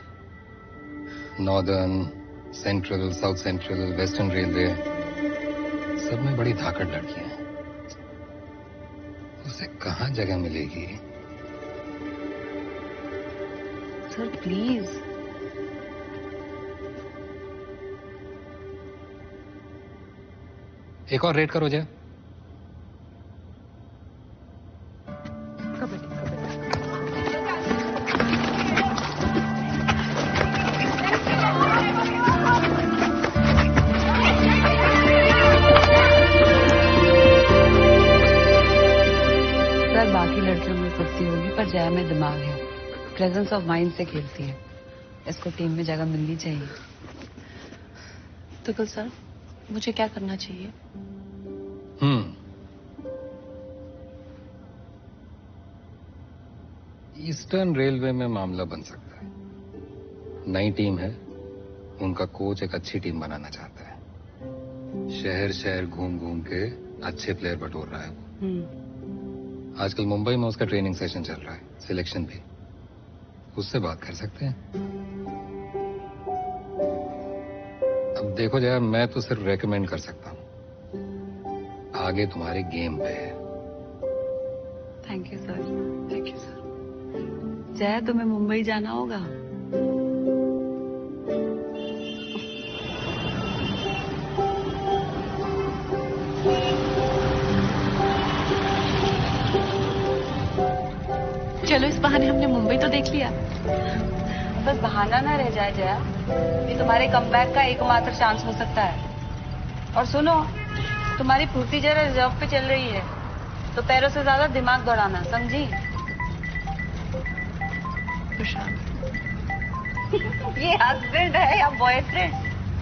Northern, central, south central, western railway, सब में बड़ी धाकड़ लड़कियां हैं। उसे कहाँ जगह मिलेगी? Sir please. एक और रेड करो जया। बाकी लड़कियों में फुर्ती होगी, पर जया में दिमाग है, प्रेजेंस ऑफ माइंड से खेलती है। इसको टीम में जगह मिलनी चाहिए। दुग्गल सर, मुझे क्या करना चाहिए? ईस्टर्न रेलवे में मामला बन सकता है। नई टीम है, उनका कोच एक अच्छी टीम बनाना चाहता है। शहर शहर घूम घूम के अच्छे प्लेयर बटोर रहा है वो। आजकल मुंबई में उसका ट्रेनिंग सेशन चल रहा है, सिलेक्शन भी। उससे बात कर सकते हैं। अब देखो जया, मैं तो सिर्फ रेकमेंड कर सकता हूं, आगे तुम्हारे गेम पे है। Thank you sir, thank you sir. Jaya तुम्हें मुंबई जाना होगा। चलो इस बहाने हमने मुंबई तो देख लिया। बस बहाना ना रह जाए जया, ये तुम्हारे कमबैक का एकमात्र चांस हो सकता है। और सुनो, तुम्हारी फुर्ती जरा रिजर्व पे चल रही है, तो पैरों से ज्यादा दिमाग दौड़ाना, समझी? ये हस्बैंड है या बॉयफ्रेंड?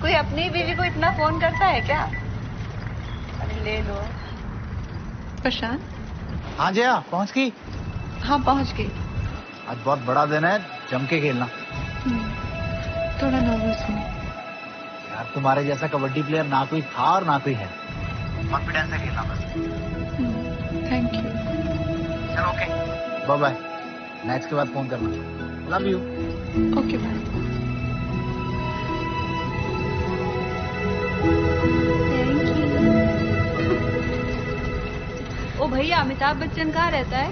कोई अपनी बीवी को इतना फोन करता है क्या? अरे ले लो। प्रशांत। हाँ जया, पहुंच गई? हाँ पहुंच गई। आज बहुत बड़ा दिन है, जम के खेलना। थोड़ा नर्वस हूँ यार, तुम्हारे जैसा कबड्डी प्लेयर ना कोई था और ना कोई है। कॉन्फिडेंस से खेलना बस। Thank you. चलो ओके, बाय बाय। मैच के बाद फोन करना। Love you. Okay bye. Amitabh Bachchan कहाँ रहता है?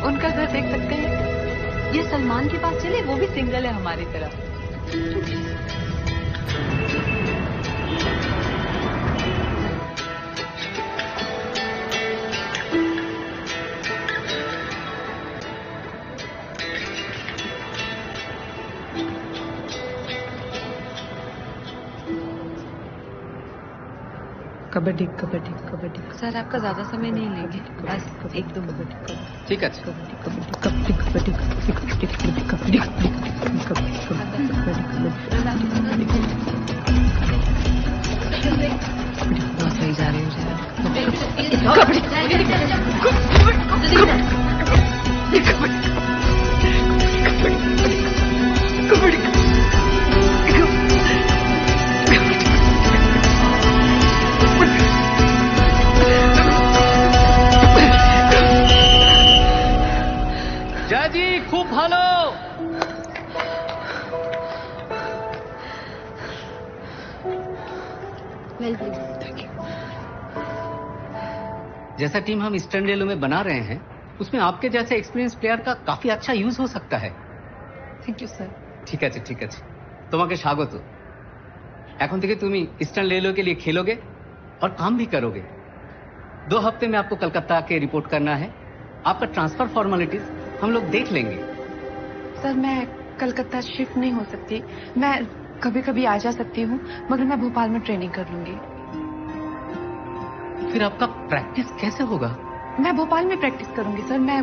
उनका घर देख सकते हैं। ये सलमान के पास चले, वो भी सिंगल है हमारी तरह। कबड्डी कबड्डी कबड्डी। सर आपका ज्यादा समय नहीं लेंगे, बस 1-2 मिनट। ठीक है। कबड्डी कबड्डी कबड्डी कबड्डी कबड्डी कबड्डी कबड्डी कबड्डी बहुत सही जा रही हो जाजी खूब भालो। जैसा टीम हम ईस्टर्न रेलवे में बना रहे हैं, उसमें आपके जैसे एक्सपीरियंस प्लेयर का काफी अच्छा यूज हो सकता है। Thank you sir. ঠিক আছে ঠিক আছে, তোমাকে স্বাগত। এখন থেকে তুমি ईस्टर्न रेलवे के लिए खेलोगे और काम भी करोगे। 2 हफ्ते में आपको कलकत्ता आके रिपोर्ट करना है। आपका ट्रांसफर फॉर्मेलिटीज हम लोग देख लेंगे। सर मैं कलकत्ता शिफ्ट नहीं हो सकती। मैं कभी कभी आ जा सकती हूँ, मगर मैं भोपाल में ट्रेनिंग कर लूंगी। फिर आपका प्रैक्टिस कैसे होगा? मैं भोपाल में प्रैक्टिस करूंगी सर। मैं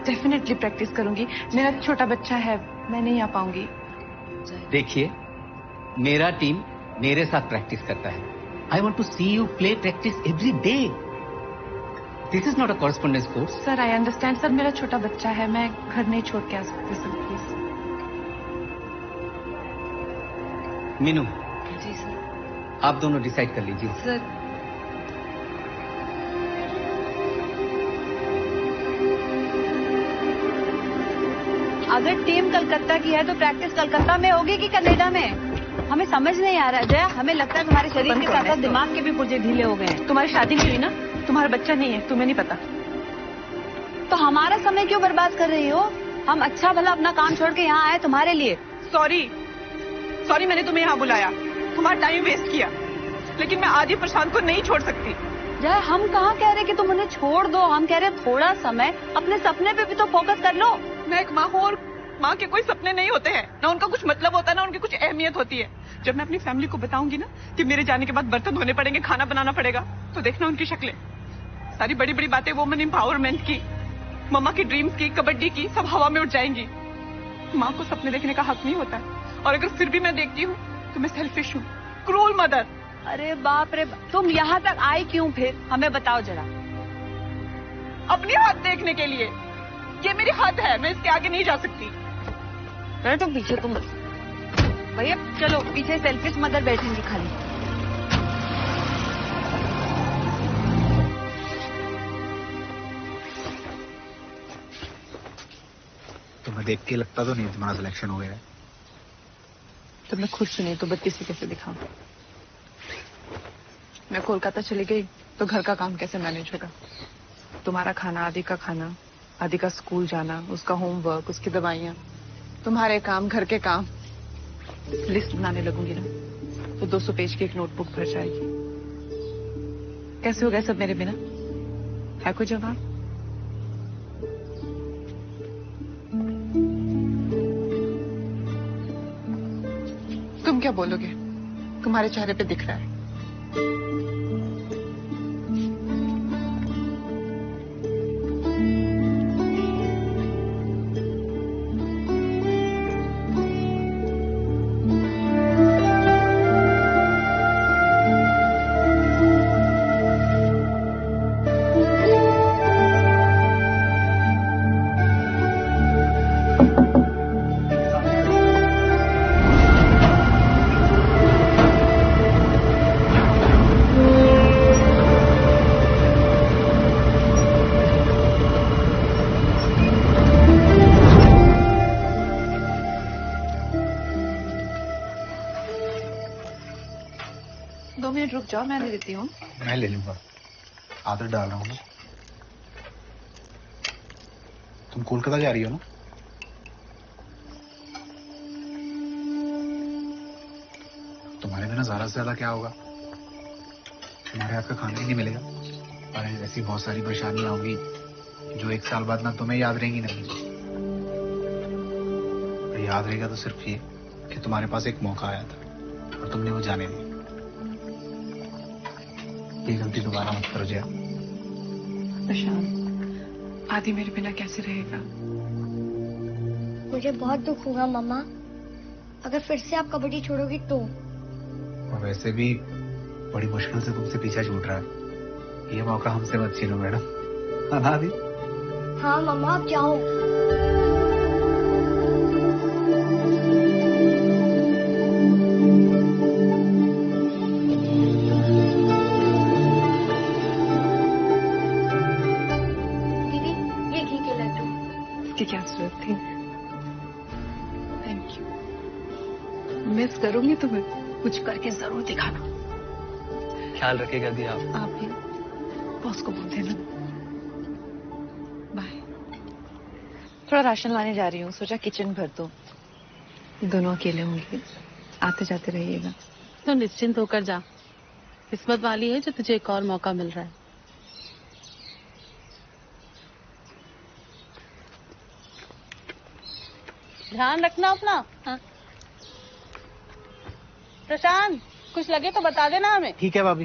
डेफिनेटली प्रैक्टिस करूंगी। मेरा छोटा बच्चा है, मैं नहीं आ पाऊंगी। देखिए, मेरा टीम मेरे साथ प्रैक्टिस करता है। I want to see you play practice every day. This is not a correspondence course. Sir I understand sir, मेरा छोटा बच्चा है, मैं घर नहीं छोड़ के आ सकती सर, प्लीज। मीनू, जी सर। आप दोनों डिसाइड कर लीजिए। सर अगर टीम कलकत्ता की है तो प्रैक्टिस कलकत्ता में होगी कि कनाडा में? हमें समझ नहीं आ रहा है जया। हमें लगता है तुम्हारे शरीर के साथ साथ दिमाग के भी पुर्जे ढीले हो गए हैं। तुम्हारी शादी नहीं हुई ना, तुम्हारा बच्चा नहीं है, तुम्हें नहीं पता। तो हमारा समय क्यों बर्बाद कर रही हो? हम अच्छा भला अपना काम छोड़ के यहाँ आए तुम्हारे लिए। सॉरी मैंने तुम्हें यहाँ बुलाया, तुम्हारा टाइम वेस्ट किया, लेकिन मैं आदि प्रशांत को नहीं छोड़ सकती। जया हम कहाँ कह रहे कि तुम उन्हें छोड़ दो, हम कह रहे थोड़ा समय अपने सपने पे भी तो फोकस कर लो। मैं एक माँ हूँ और माँ के कोई सपने नहीं होते हैं, ना उनका कुछ मतलब होता है ना उनकी कुछ अहमियत होती है। जब मैं अपनी फैमिली को बताऊंगी ना कि मेरे जाने के बाद बर्तन धोने पड़ेंगे, खाना बनाना पड़ेगा, तो देखना उनकी शक्लें। सारी बड़ी बड़ी बातें वुमेन एम्पावरमेंट की, मम्मा की ड्रीम्स की, कबड्डी की, सब हवा में उड़ जाएंगी। माँ को सपने देखने का हक नहीं होता है, और अगर फिर भी मैं देखती हूँ तो मैं सेल्फिश हूँ, क्रूल मदर। अरे बाप रे, तुम यहाँ तक आई क्यों फिर? हमें बताओ जरा। अपनी हाथ देखने के लिए। ये मेरी हाथ है, मैं इसके आगे नहीं जा सकती। बैठो पीछे तुम। भैया चलो पीछे सेल्फिश मदर बैठेंगी खाली। तुम्हें देख के लगता तो नहीं तुम्हारा सिलेक्शन हो गया है। तो मैं खुश नहीं तो बत्ती से कैसे दिखाऊं? मैं कोलकाता चली गई तो घर का काम कैसे मैनेज होगा? तुम्हारा खाना, आदि का खाना, आदि का स्कूल जाना, उसका होमवर्क, उसकी दवाइयाँ, तुम्हारे काम, घर के काम, लिस्ट बनाने लगूंगी ना तो 200 पेज की एक नोटबुक भर जाएगी। कैसे हो गए सब मेरे बिना? है कोई जवाब? तुम क्या बोलोगे? तुम्हारे चेहरे पे दिख रहा है। रुक जाओ, मैं ले लेती हूँ। मैं ले लूंगा, आदत डाल रहा हूँ ना। तुम कोलकाता जा रही हो ना? तुम्हारे बिना ज्यादा से ज्यादा क्या होगा? तुम्हारे हाथ का खाना ही नहीं मिलेगा और ऐसी बहुत सारी परेशानियां होंगी जो 1 साल बाद ना तुम्हें याद रहेंगी ना मुझे। याद रहेगा तो सिर्फ ये कि तुम्हारे पास एक मौका आया था और तुमने वो जाने दिया। ये गलती दोबारा मत करो जया। प्रशांत, आदि मेरे बिना कैसे रहेगा? मुझे बहुत दुख होगा मामा, अगर फिर से आप कबड्डी छोड़ोगी तो। और वैसे भी बड़ी मुश्किल से तुमसे पीछा छूट रहा है, ये मौका हमसे मत छीनो मैडम। हाँ ना आदि? हाँ मामा, आप जाओ। की क्या जरूरत थी? Thank you. मिस करूंगी तुम्हें, कुछ करके जरूर दिखाना। ख्याल रखेगा दी आप भी बॉस को बोल देना। बाय। थोड़ा राशन लाने जा रही हूँ, सोचा किचन भर दो। दोनों अकेले होंगे, आते जाते रहिएगा। तो निश्चिंत होकर जा, किस्मत वाली है जो तुझे एक और मौका मिल रहा है। ध्यान रखना अपना। हाँ। प्रशांत, कुछ लगे तो बता देना हमें। ठीक है भाभी।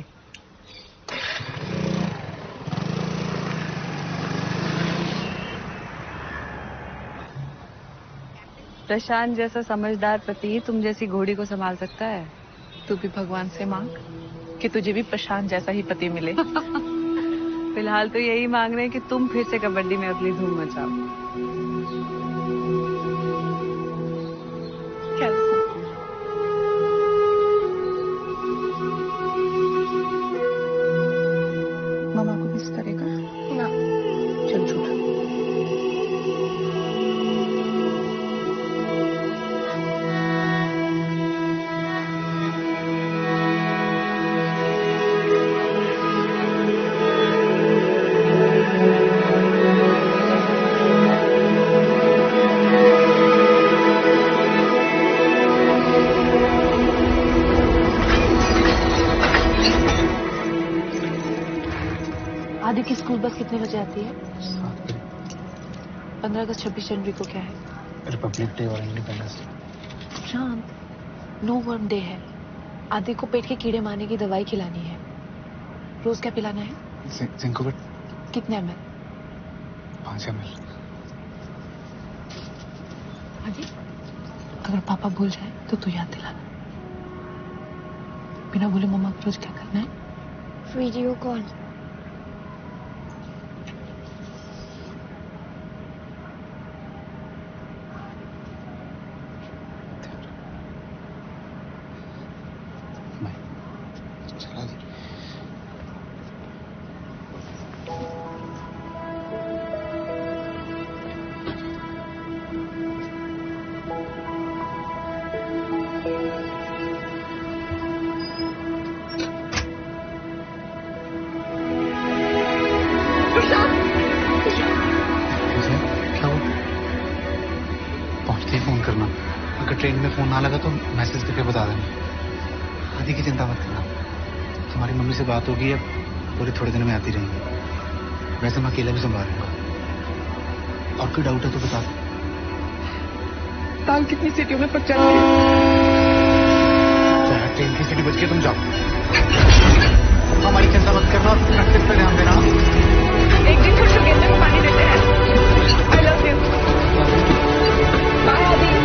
प्रशांत जैसा समझदार पति तुम जैसी घोड़ी को संभाल सकता है। तू भी भगवान से मांग कि तुझे भी प्रशांत जैसा ही पति मिले। फिलहाल तो यही मांग रहे हैं कि तुम फिर से कबड्डी में अपनी धूम मचाओ। मामा को मिस करेगा ना? चल झूठा। आदि की स्कूल बस कितने बजे आती है? 15 अगस्त 26 जनवरी को क्या है? रिपब्लिक डे और इंडिपेंडेंस डे। शांत, नो वर्म डे है। आदि को पेट के कीड़े मारने की दवाई खिलानी है। रोज क्या पिलाना है? जिंकोविट। कितने ml? 5 ml। आदि, अगर पापा भूल जाए तो तू याद दिलाना। बिना बोले मम्मा को रोज क्या करना है? Video call. ट्रेन में फोन ना लगा तो मैसेज करके बता देना। आदि की चिंता मत करना, तुम्हारी मम्मी से बात होगी, अब पूरे थोड़े दिन में आती रहेंगी। वैसे मैं अकेला भी संभालूंगा। और कोई डाउट है तो बता दो। ताल कितनी सीटियों में पक जाती है? ट्रेन की सीटी बच के तुम जाओ। हमारी चिंता मत करना और प्रैक्टिस पे ध्यान देना। एक दिन फिर गेंदे को पानी देते हैं। I love you। बाय आदि।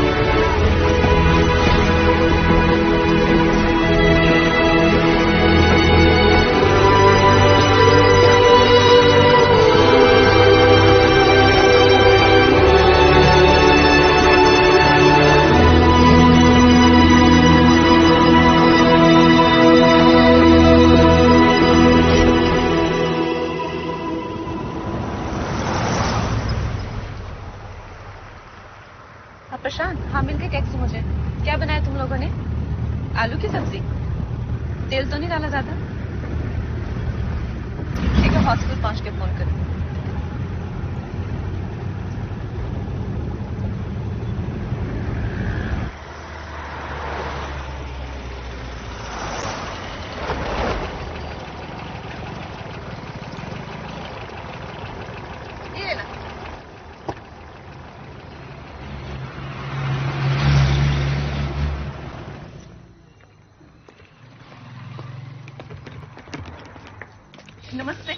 प्रशांत, हाँ मिलके कैसे मुझे क्या बनाया तुम लोगों ने? आलू की सब्जी? तेल तो नहीं डाला ज्यादा? ठीक है, हॉस्पिटल पहुंच के फोन करो। नमस्ते।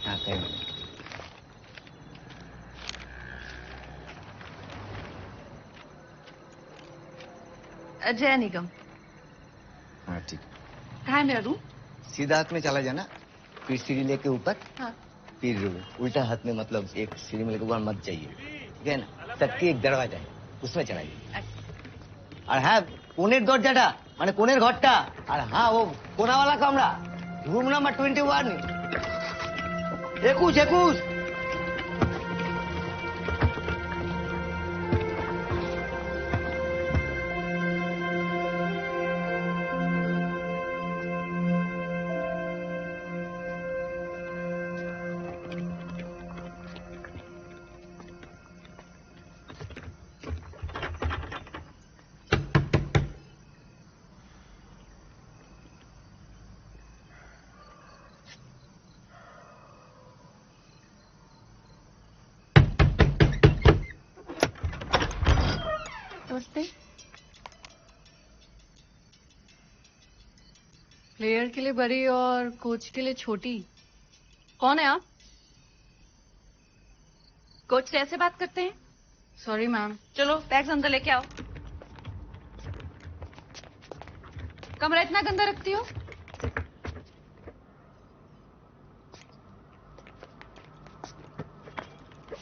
अजय निगम। हाँ ठीक। कहाँ है मेरा रूम? सीधा हाथ में चला जाना, फिर सीढ़ी लेके ऊपर, हाँ। फिर उल्टा हाथ में, मतलब एक सीढ़ी में लेके ऊपर मत जाइए, ठीक है ना? सबकी एक दरवाजा है, उसमें चलाइए। और हाँ, कोनेर दरजाटा माने कोनेर घरटा, और हाँ वो कोना वाला कमरा, रूम नंबर 21। 21। प्लेयर के लिए बड़ी और कोच के लिए छोटी। कौन है आप? कोच से ऐसे बात करते हैं? Sorry ma'am. चलो बैग्स अंदर लेके आओ। कमरा इतना गंदा रखती हो?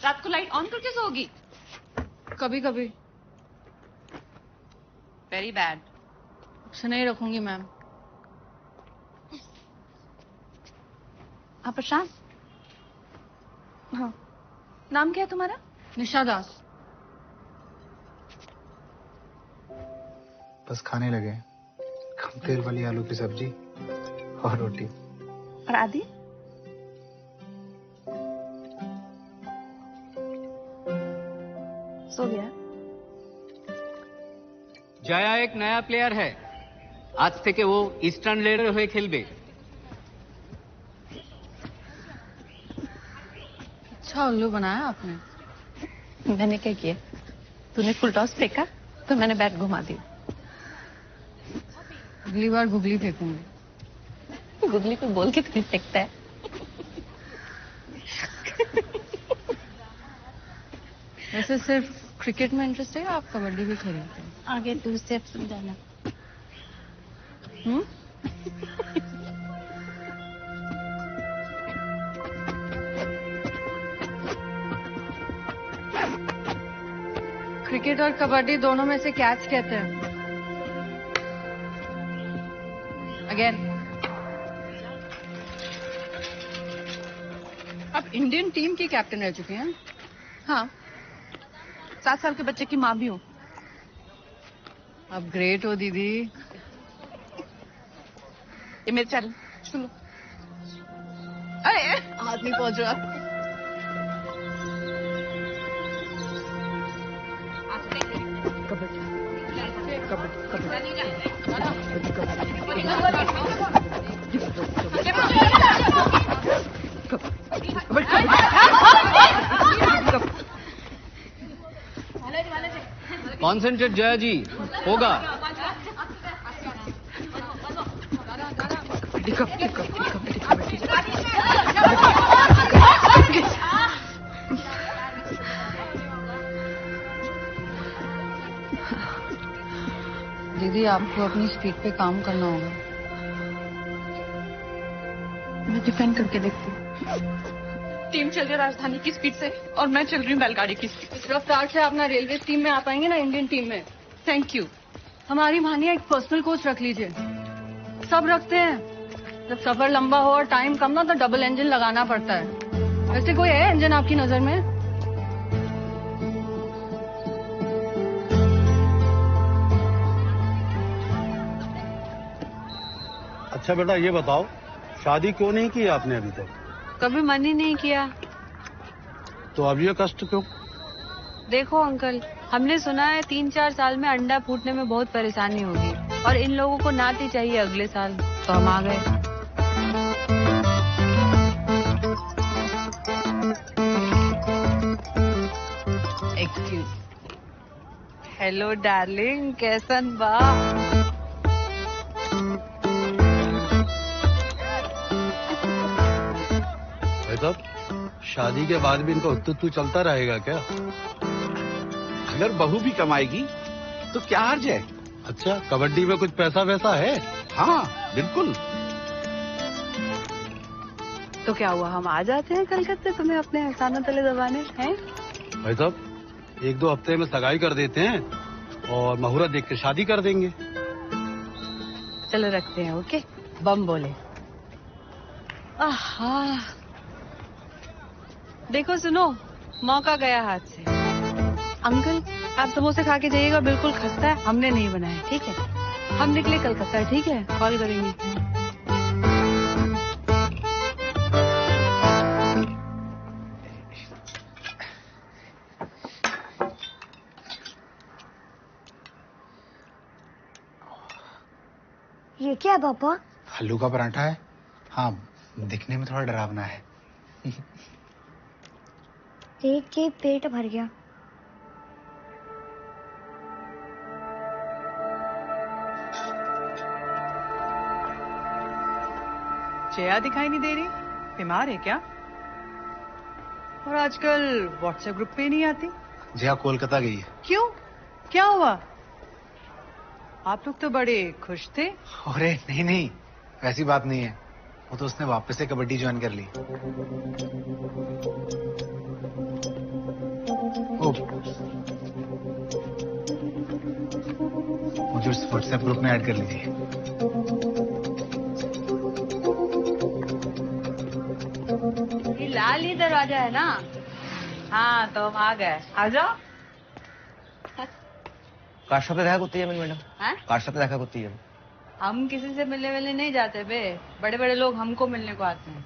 रात को लाइट ऑन करके सोओगी? कभी कभी। Very bad. उसे नहीं रखूंगी मैम। आप प्रशांत? हाँ। नाम क्या है तुम्हारा? निशा दास। बस खाने लगे, कम तेल वाली आलू की सब्जी और रोटी। और आदि? सो गया। जया एक नया प्लेयर है, आज থেকে वो ईस्टार्न लेडर হয়ে খেলবে। अच्छा उल्लू बनाया आपने। मैंने क्या किया? तूने फुल टॉस फेंका तो मैंने बैट घुमा दी। अगली बार गुगली फेंकूंगी। गुगली को बोल के तुम्हें फेंकता है। वैसे सिर्फ क्रिकेट में इंटरेस्ट है या आप कबड्डी भी खेलते हैं? आगे तू सिर्फ समझाना। क्रिकेट और कबड्डी दोनों में से कैच कहते हैं। अगेन। आप इंडियन टीम की कैप्टन रह चुके हैं? हाँ। 7 साल के बच्चे की माँ भी हूँ। आप ग्रेट हो दीदी। ये मेरे चैनल सुनो। अरे हाथ नहीं पहुंच रहा। कॉन्सेंट्रेट जया जी, होगा। दीदी आपको अपनी स्पीड पे काम करना होगा। मैं डिफेंड करके देखती हूँ। टीम चल रही है राजधानी की स्पीड से और मैं चल रही हूँ बैलगाड़ी की स्पीड। इस रफ्तार से आप ना रेलवे टीम में आ पाएंगे ना इंडियन टीम में। Thank you. हमारी मानिए एक पर्सनल कोच रख लीजिए। सब रखते हैं, जब सफर लंबा हो और टाइम कम ना तो डबल इंजन लगाना पड़ता है। वैसे कोई है इंजन आपकी नजर में? अच्छा बेटा ये बताओ, शादी क्यों नहीं की आपने अभी तक? कभी मन ही नहीं किया। तो अब ये कष्ट क्यों? देखो अंकल, हमने सुना है 3-4 साल में अंडा फूटने में बहुत परेशानी होगी और इन लोगों को नाती चाहिए अगले साल, तो हम आ गए। एक्सक्यूज। हेलो डार्लिंग, कैसन बा? साहब, शादी के बाद भी इनका उत्तू चलता रहेगा क्या? अगर बहू भी कमाएगी तो क्या हर्ज है? अच्छा, कबड्डी में कुछ पैसा वैसा है? हाँ बिल्कुल। तो क्या हुआ, हम आ जाते हैं कलकत्ते तुम्हें अपने एहसानों तले दबाने हैं? भाई साहब, 1-2 हफ्ते में सगाई कर देते हैं और मुहूर्त देख के शादी कर देंगे। चलो रखते हैं, ओके? बम बोले। आहा, देखो सुनो, मौका गया हाथ से। अंकल आप समोसे खा के जाइएगा, बिल्कुल खस्ता है, हमने नहीं बनाया, ठीक है? हम निकले कलकत्ता, ठीक है? कॉल करेंगे। ये क्या है पापा? आलू का पराठा है। हाँ, दिखने में थोड़ा डरावना है। देख के पेट भर गया। जया दिखाई नहीं दे रही, बीमार है क्या? और आजकल व्हाट्सएप ग्रुप पे नहीं आती। जया कोलकाता गई है। क्यों, क्या हुआ? आप लोग तो बड़े खुश थे। अरे नहीं नहीं, वैसी बात नहीं है। वो तो उसने वापस से कबड्डी ज्वाइन कर ली। मुझे उस व्हाट्सएप ग्रुप में ऐड कर लीजिए। ये लाल ही दरवाजा है ना? हाँ तो हम आ गए, आ जाओ। কার সাথে দেখা করতে যাবেন ম্যাডাম? हैं? কার সাথে দেখা করতে যাবেন? हम किसी से मिलने मिलने नहीं जाते बे, बड़े बड़े लोग हमको मिलने को आते हैं।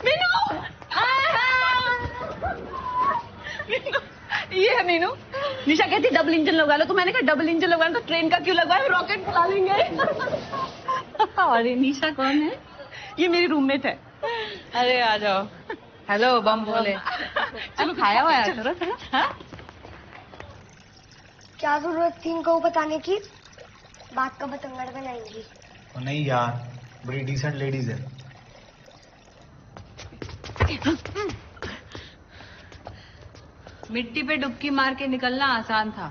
मीनू! ये है मीनू। निशा कहती डबल इंजन लगा लो, तो मैंने कहा डबल इंजन लगवाना तो ट्रेन का क्यों लगवाए, रॉकेट चला लेंगे। अरे निशा कौन है? ये मेरी रूममेट है। अरे आ जाओ। हेलो बम बोले। चलो खाया हुआ है करो थोड़ा। हाँ? क्या जरूरत थी इनको बताने की? बात का बतंगड़ बनाएंगी। नहीं यार, बड़ी डिसेंट लेडीज है। मिट्टी पे डुबकी मार के निकलना आसान था,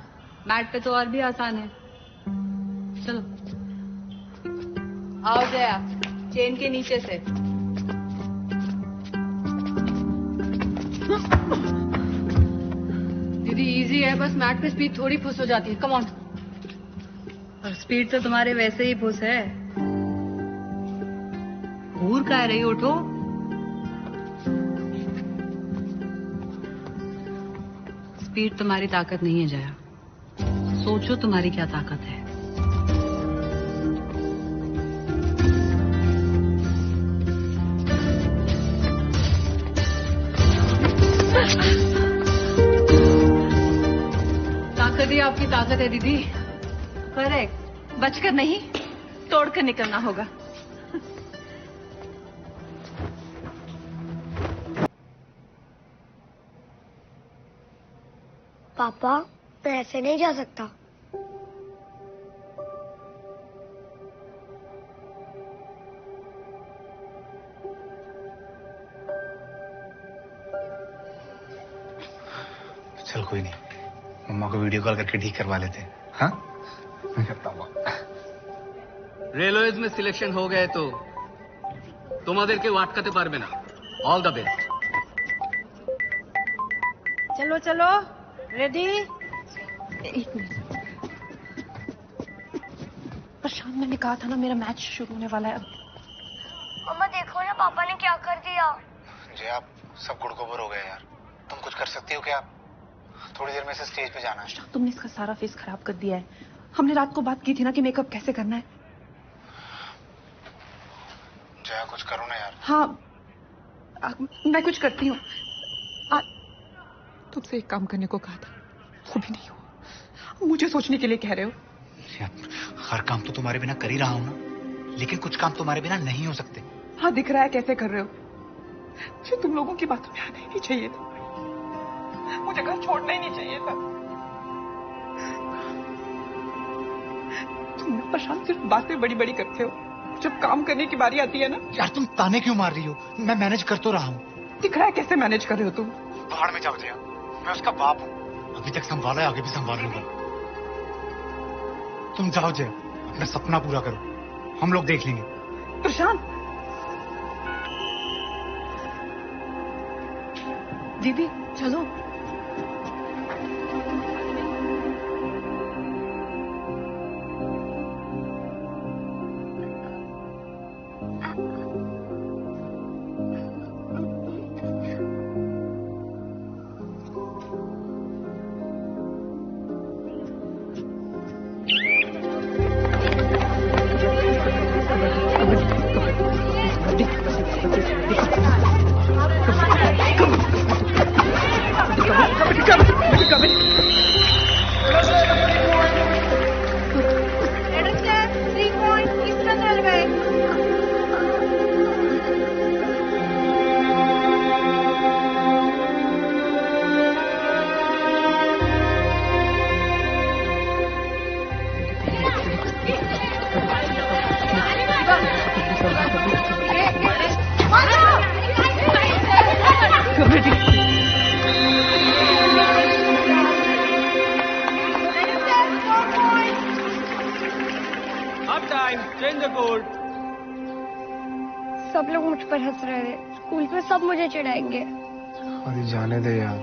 मैट पे तो और भी आसान है। चलो आओ जया, चेन के नीचे से। दीदी इजी है, बस मैट पे स्पीड थोड़ी फुस हो जाती है। Come on. और स्पीड तो तुम्हारे वैसे ही फुस है। घूर का रही, उठो। स्पीड तुम्हारी ताकत नहीं है जया, सोचो तुम्हारी क्या ताकत है। ताकत ही आपकी ताकत है दीदी। करेक्ट, बचकर नहीं तोड़कर निकलना होगा। पापा मैं ऐसे नहीं जा सकता। चल कोई नहीं, मम्मा को वीडियो कॉल करके ठीक करवा लेते हैं। हाँ मैं करता हूँ। रेलवेज में सिलेक्शन हो गए तो তোমাদেরকে আটকাতে পারবে না। All the best. चलो चलो रेडी। एक मिनट, प्रशांत मैंने कहा था ना मेरा मैच शुरू होने वाला है अब। मम्मा देखो ना पापा ने क्या कर दिया। जी आप सब गुड़गोबर हो गए यार, तुम कुछ कर सकती हो क्या? थोड़ी देर में से स्टेज पे जाना है। तुमने इसका सारा फेस खराब कर दिया है। हमने रात को बात की थी ना कि मेकअप कैसे करना है। जया कुछ करो ना यार। हाँ मैं कुछ करती हूँ। तुमसे एक काम करने को कहा था, वो भी नहीं हुआ। मुझे सोचने के लिए कह रहे हो। यार, हर काम तो तुम्हारे बिना कर ही रहा हूँ ना, लेकिन कुछ काम तुम्हारे बिना नहीं हो सकते। हाँ दिख रहा है कैसे कर रहे हो। मुझे तुम लोगों की बातों में आना ही नहीं चाहिए था, मुझे घर छोड़ना ही नहीं चाहिए था। तुम प्रशांत सिर्फ बातें बड़ी बड़ी करते हो, जब काम करने की बारी आती है ना। यार तुम ताने क्यों मार रही हो? मैं मैनेज कर तो रहा हूँ। दिख रहा है कैसे मैनेज कर रहे हो तुम। बाहर में जाओ जया, मैं उसका बाप हूँ, अभी तक संभाला है, आगे भी संभाल लूंगा। तुम जाओ जया, अपना सपना पूरा करो, हम लोग देख लेंगे। प्रशांत। दीदी चलो। सब लोग मुझ पर हंस रहे थे, स्कूल में सब मुझे चिढ़ाएंगे। अरे जाने दे यार।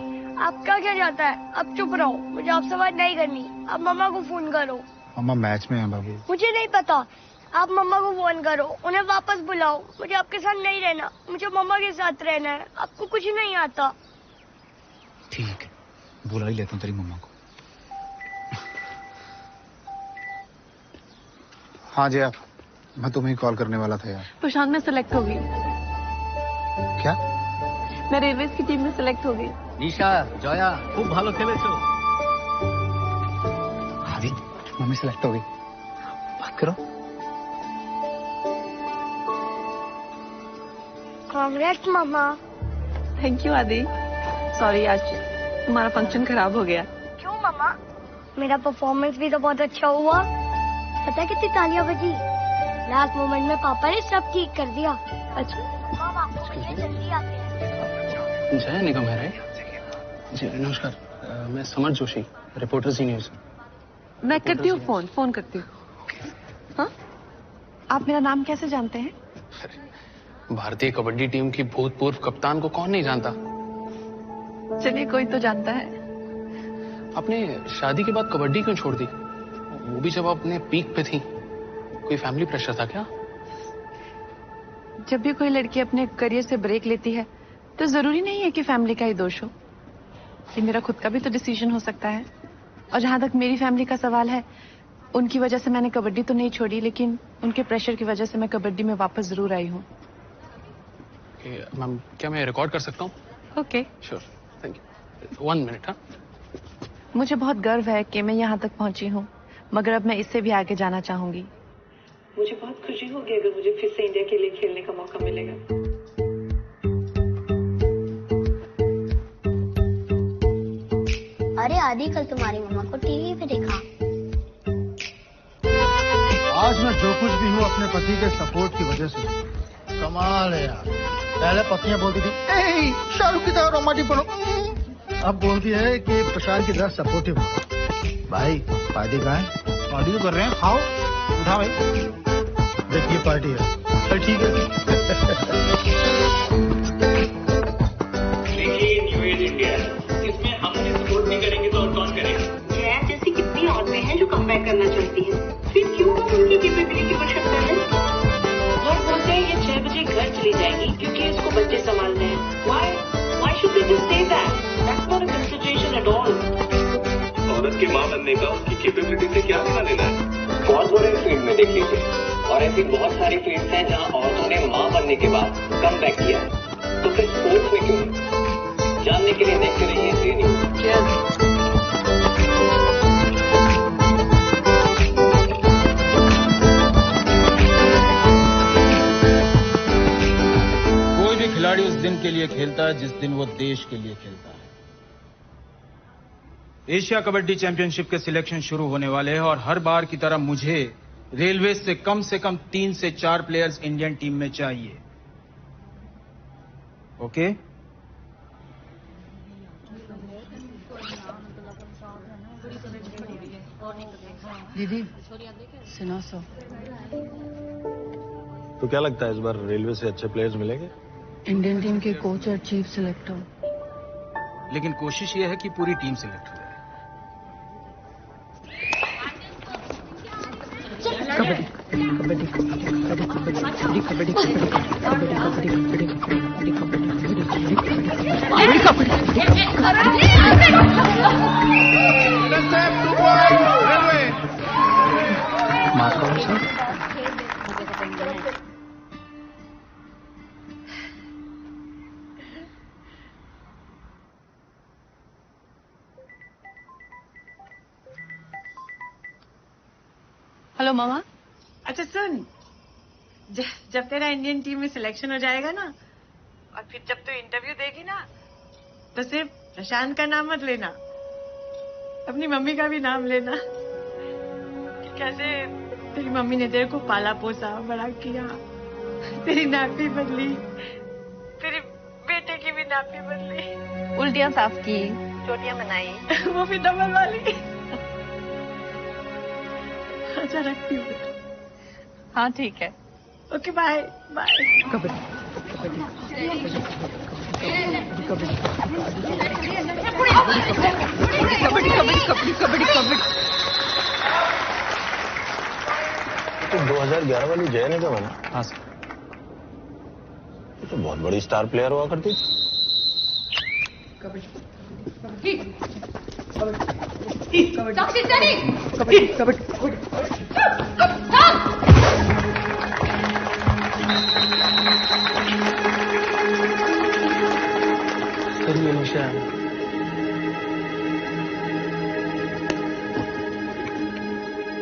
आपका क्या जाता है, अब चुप रहो, मुझे आपसे बात नहीं करनी। आप मम्मा को फोन करो। मम्मा मैच में है बाबू। मुझे नहीं पता, आप मम्मा को फोन करो, उन्हें वापस बुलाओ। मुझे आपके साथ नहीं रहना, मुझे मम्मा के साथ रहना है। आपको कुछ नहीं आता। ठीक है, बुला ही लेता हूँ तेरी मम्मा को। हाँ जया, मैं तुम्हें कॉल करने वाला था यार। प्रशांत में सेलेक्ट हो गई। क्या? मैं रेलवेज की टीम में सेलेक्ट हो गई। निशा, जया खूब ভালো খেলেছো। आदि, मम्मी सेलेक्ट हो गई, बात करो। कांग्रेस मामा। थैंक यू आदि। सॉरी आज तुम्हारा फंक्शन खराब हो गया। क्यों मामा? मेरा परफॉर्मेंस भी तो बहुत अच्छा हुआ। पता है कितनी तालियां बजी? लास्ट मोमेंट में पापा ने सब ठीक कर दिया। अच्छा मामा आपको मिलने जल्दी आते हैं। जया निगम है राइट? जी नमस्कार, मैं समर जोशी, रिपोर्टर जी न्यूज। मैं करती हूँ फोन करती हूँ। हाँ, आप मेरा नाम कैसे जानते हैं? भारतीय कबड्डी टीम की भूतपूर्व कप्तान को कौन नहीं जानता। चलिए कोई तो जानता है। आपने शादी के बाद कबड्डी क्यों छोड़ दी, वो भी जब आप अपने पीक पे थी? कोई फैमिली प्रेशर था क्या? जब भी कोई लड़की अपने करियर से ब्रेक लेती है तो जरूरी नहीं है कि फैमिली का ही दोष हो। ये मेरा खुद का भी तो डिसीजन हो सकता है। और जहां तक मेरी फैमिली का सवाल है, उनकी वजह से मैंने कबड्डी तो नहीं छोड़ी, लेकिन उनके प्रेशर की वजह से मैं कबड्डी में वापस जरूर आई हूँ। मैम क्या मैं रिकॉर्ड कर सकता हूँ? Okay sure, thank you. 1 minute. हाँ, मुझे बहुत गर्व है कि मैं यहाँ तक पहुंची हूँ, मगर अब मैं इससे भी आगे जाना चाहूंगी। मुझे बहुत खुशी होगी अगर मुझे फिर से इंडिया के लिए खेलने का मौका मिलेगा। अरे आदि, कल तुम्हारी मम्मा को टीवी पे देखा। आज मैं जो कुछ भी हूँ अपने पति के सपोर्ट की वजह से। कमाल है यार, पहले पत्नियां बोलती थी शाहरुख की तरह रोमांटिक बनो, अब बोलती है कि प्रशांत की तरह सपोर्टिव हो। भाई पार्टी कहाँ है? पार्टी तो कर रहे हैं, खाओ, उठा भाई। देखिए पार्टी है, चल ठीक है। देखिए न्यू एज इंडिया, इसमें हमने सपोर्ट नहीं करेंगे तो और कौन करेगा? जया जैसी कितनी औरतें हैं जो कम बैक करना चाहती हैं, फिर क्यों हम उनकी कैपेबिलिटी पर शक कर रहे हैं? लोग बोलते हैं ये 6 बजे घर चली जाएगी क्योंकि इसको बच्चे संभालने हैं। Why should we just say that? That's not a consideration at all. औरत के माँ बनने का उसकी कैपेबिलिटी से क्या लेना देना है? बहुत बड़े फील्ड में देख लीजिए, और ऐसी बहुत सारी फील्ड्स हैं जहां औरतों ने मां बनने के बाद कम बैक किया है। तो फिर स्पोर्ट्स में क्यों नहीं? जानने के लिए देखते रहिए जी न्यूज। कोई भी खिलाड़ी उस दिन के लिए खेलता है जिस दिन वो देश के लिए खेलता है। एशिया कबड्डी चैंपियनशिप के सिलेक्शन शुरू होने वाले हैं और हर बार की तरह मुझे रेलवे से कम 3 से 4 प्लेयर्स इंडियन टीम में चाहिए। ओके? दीदी सुनो सो। तो क्या लगता है इस बार रेलवे से अच्छे प्लेयर्स मिलेंगे? इंडियन टीम के कोच और चीफ सिलेक्टर। लेकिन कोशिश ये है कि पूरी टीम सिलेक्ट हो जाए। हेलो मामा। अच्छा सुन, जब तेरा इंडियन टीम में सिलेक्शन हो जाएगा ना, और फिर जब तू इंटरव्यू देगी ना, तो सिर्फ प्रशांत का नाम मत लेना, अपनी मम्मी का भी नाम लेना कि कैसे तेरी मम्मी ने तेरे को पाला पोसा बड़ा किया, तेरी नापी बदली, तेरे बेटे की भी नापी बदली, उल्टियां साफ की, चोटियां बनाई, वो भी डबल वाली। अच्छा रखती हूँ। हाँ ठीक है। Okay bye bye. तो 2011 वाली जया निगम है ना? हाँ सर। तो बहुत बड़ी स्टार प्लेयर हुआ करती थी।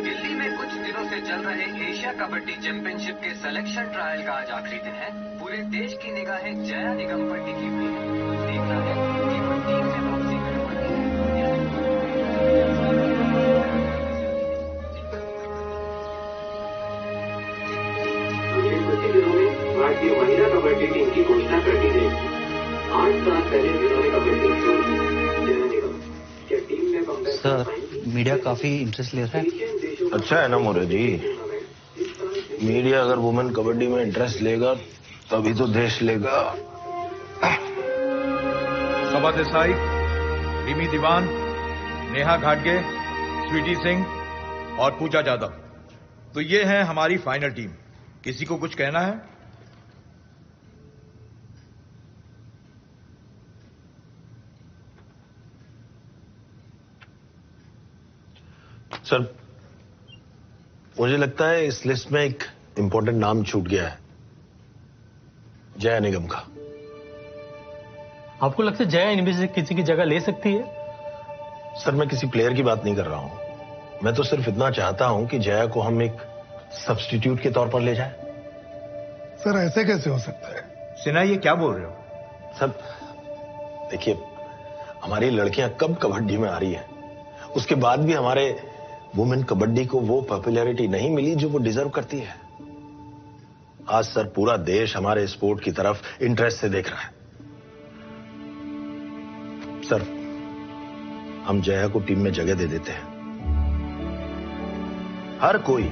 दिल्ली में कुछ दिनों से चल रहे एशिया कबड्डी चैंपियनशिप के सिलेक्शन ट्रायल का आज आखिरी दिन है। पूरे देश की निगाहें जया निगम पर टिकी हुई है। देखना है कि वो टीम में वापसी कर पाती है। अगले कुछ दिनों में भारतीय महिला कबड्डी टीम की घोषणा कर दी गई। 8 साल पहले जिन्होंने कबड्डी छोड़ दी, जया निगम क्या टीम में कमबैक कर पाएंगी? सर मीडिया काफी इंटरेस्ट ले रहा है। अच्छा है ना मोरे जी, मीडिया अगर वुमेन कबड्डी में इंटरेस्ट लेगा तभी तो देश लेगा। सबा देसाई, रिमी दीवान, नेहा घाटगे, स्वीटी सिंह और पूजा जादव, तो ये है हमारी फाइनल टीम। किसी को कुछ कहना है? सर मुझे लगता है इस लिस्ट में एक इंपॉर्टेंट नाम छूट गया है, जया निगम का। आपको लगता है जया इनमें से किसी की जगह ले सकती है? सर मैं किसी प्लेयर की बात नहीं कर रहा हूं, मैं तो सिर्फ इतना चाहता हूं कि जया को हम एक सब्स्टिट्यूट के तौर पर ले जाएं। सर ऐसे कैसे हो सकता है? सिन्हा ये क्या बोल रहे हो? सर देखिए, हमारी लड़कियां कब कबड्डी में आ रही है, उसके बाद भी हमारे वुमेन कबड्डी को वो पॉपुलैरिटी नहीं मिली जो वो डिजर्व करती है। आज सर पूरा देश हमारे स्पोर्ट की तरफ इंटरेस्ट से देख रहा है। सर हम जया को टीम में जगह दे देते हैं। हर कोई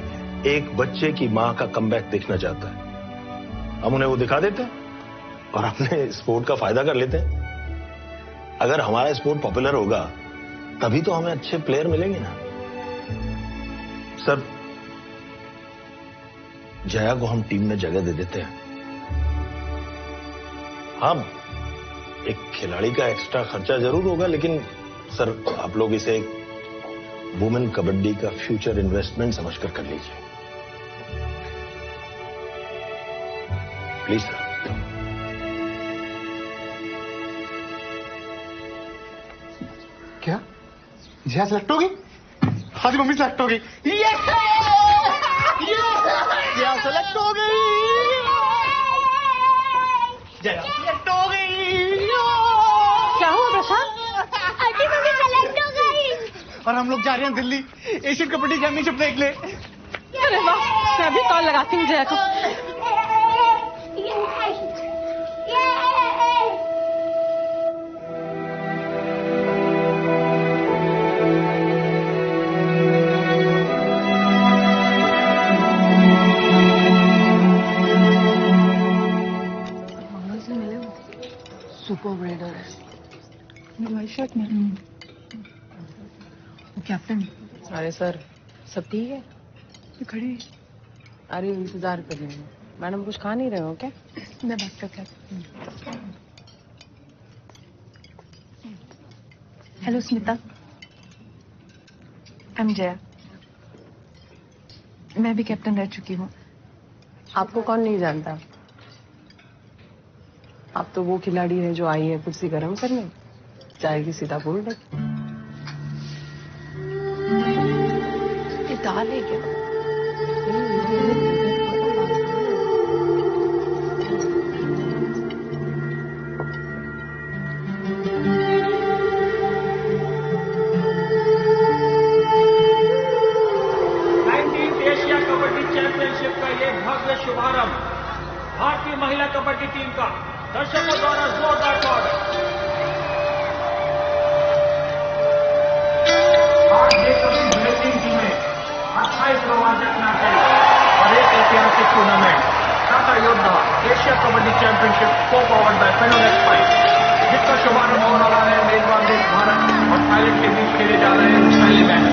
एक बच्चे की मां का कमबैक देखना चाहता है, हम उन्हें वो दिखा देते हैं और अपने स्पोर्ट का फायदा कर लेते हैं। अगर हमारा स्पोर्ट पॉपुलर होगा तभी तो हमें अच्छे प्लेयर मिलेंगे ना। सर जया को हम टीम में जगह दे देते हैं। हम एक खिलाड़ी का एक्स्ट्रा खर्चा जरूर होगा, लेकिन सर आप लोग इसे एक वुमेन कबड्डी का फ्यूचर इन्वेस्टमेंट समझकर कर लीजिए प्लीज सर। क्या जया सेलेक्ट होगी? हाँ जी मम्मी सेलेक्ट होगी। जया सेलेक्ट हो गई, जया सेलेक्ट हो गई। क्या हुआ प्रशांत? आंटी मम्मी सेलेक्ट हो गई। और हम लोग जा रहे हैं दिल्ली एशियन कबड्डी चैंपियनशिप देखने। अरे वाह, मैं अभी कॉल लगाती हूँ जया को। सुपर रेडर है वाइट शर्ट में वो कैप्टन। अरे सर सब ठीक है? ये खड़ी। अरे इंतजार कर रही हूँ। मैडम कुछ खा नहीं रहे हो क्या? मैं बात करके आती हूँ। Hello Smita, I am Jaya. मैं भी कैप्टन रह चुकी हूँ। आपको कौन नहीं जानता? आप तो वो खिलाड़ी है जो आई है कुर्सी गर्म करने, जाएगी सीधा बोल तक। ये दाल है क्या? एशिया कबड्डी चैंपियनशिप का ये भव्य शुभारंभ भारतीय महिला कबड्डी टीम का दर्शकों द्वारा जोरदार स्वागत। आज देश की ब्लेसिंग टीमें 28 रोमांचक मैचेस और एक ऐतिहासिक टूर्नामेंट टाटा योद्धा एशिया कबड्डी चैंपियनशिप को पावर्ड बाय फेनोलेक्स फाइट, जिसका शुभारंभ हो रहा है मेजबान देश भारत और थाईलैंड के बीच खेले जा रहे हैं पहले मैच।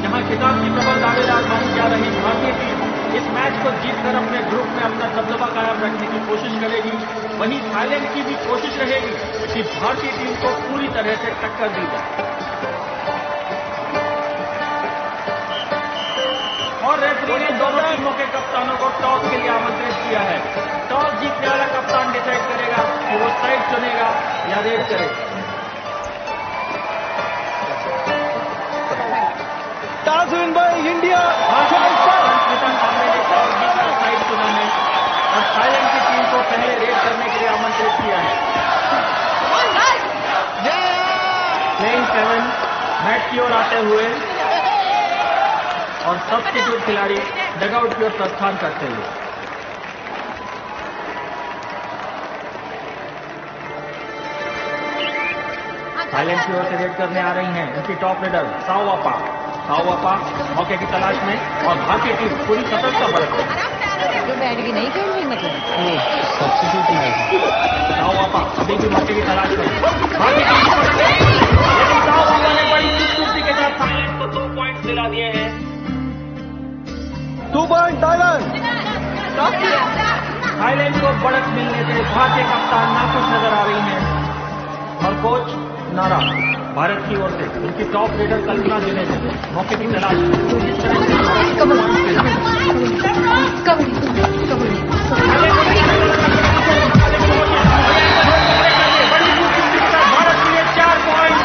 जहां खिताब की प्रबल दावेदार मानी जा रही भारतीय टीम इस मैच को जीतकर अपने ग्रुप में अपना दबदबा कायम रखने की कोशिश करेगी, वहीं थाईलैंड की भी कोशिश रहेगी कि भारतीय टीम को पूरी तरह से टक्कर दी जाए। और रेफरी ने दोनों टीमों के कप्तानों को टॉस के लिए आमंत्रित किया है। टॉस जीतने वाला कप्तान डिसाइड करेगा कि वो साइड चुनेगा या रेड करेगा। Toss win by India. Side चुना है और थाईलैंड की टीम को पहले रेड करने के लिए आमंत्रित किया है। प्लेइंग 7 मैच की ओर आते हुए और सब्स्टिट्यूट खिलाड़ी डगआउट की ओर प्रस्थान करते हुए। थाईलैंड की ओर से रेड करने आ रही हैं उनकी टॉप रेडर साओवापा मौके की तलाश में और भारतीय टीम पूरी सतर्कता बरतती तो बैठ के नहीं खेल रही मतलब सब्स्टिट्यूट मैच। साओवापा अभी भी मौके की तलाश में। भारतीय टीम लेकिन साओवापा ने बड़ी खूबसूरती के साथ थाईलैंड को 2 पॉइंट दिला दिए हैं। 2 पॉइंट थाईलैंड। थाईलैंड को बढ़त मिलने से भारतीय कप्तान नाखुश नजर आ रही हैं और कोच नाराज। भारत की ओर से उनकी टॉप रेडर कल्पना जुनेजा मौके की तलाश भारत के लिए 4 point.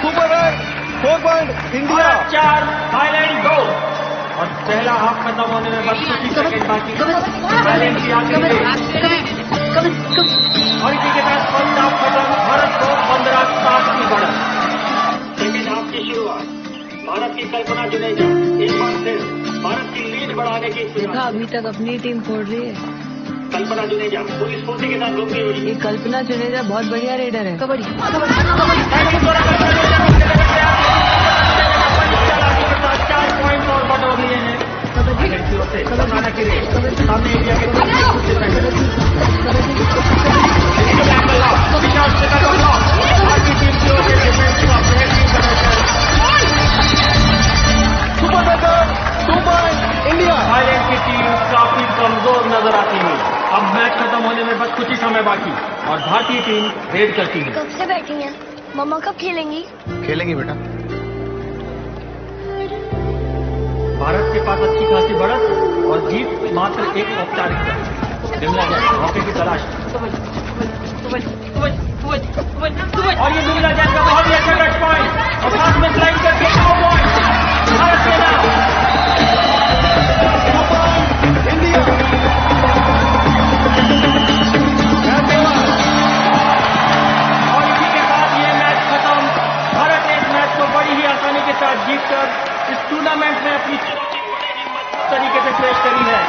Super 4 point India 4 Thailand 2 और पहला हाफ खत्म होने में बस कुछ ही सेकंड बाकी। थाईलैंड की आखिरी और इसी के साथ फर्स्ट हाफ खत्म। भारत को 15-7 की बढ़त। सेकेंड हाफ की शुरुआत भारत की कल्पना जुनेजा एक बार फिर भारत की लीड बढ़ाने की देखा अभी तक अपनी टीम फोड़ रही है। कल्पना जुनेजा पूरी स्फूर्ति के साथ रोकती हुई। ये कल्पना जुनेजा बहुत बढ़िया रेडर है। कबड्डी 4 पॉइंट और बढ़ दिए हैं। कल्पना की रेड सामने इंडिया के भारतीय टीम की ओर से डिफेंसिव ऑपरेटिंग इंडिया। थाईलैंड की टीम काफी कमजोर नजर आती है। अब मैच खत्म होने में बस कुछ ही समय बाकी और भारतीय टीम रेड करती है। कब से बैठी हैं? मम्मा कब खेलेंगी? खेलेंगी बेटा। भारत के पास अच्छी खासी बढ़त और जीत मात्र एक औपचारिकता। बिमला जैन मौके की तलाश और ये बिमला जैन का बहुत ही अच्छा टच पॉइंट और साथ में स्लाइड करके 9 पॉइंट भारत के नाम। इंडिया और इसी के साथ ये मैच खत्म। भारत ने टीचर इस टूर्नामेंट में अपनी चुनौती बड़े ही मजबूत तरीके से पेश करी है।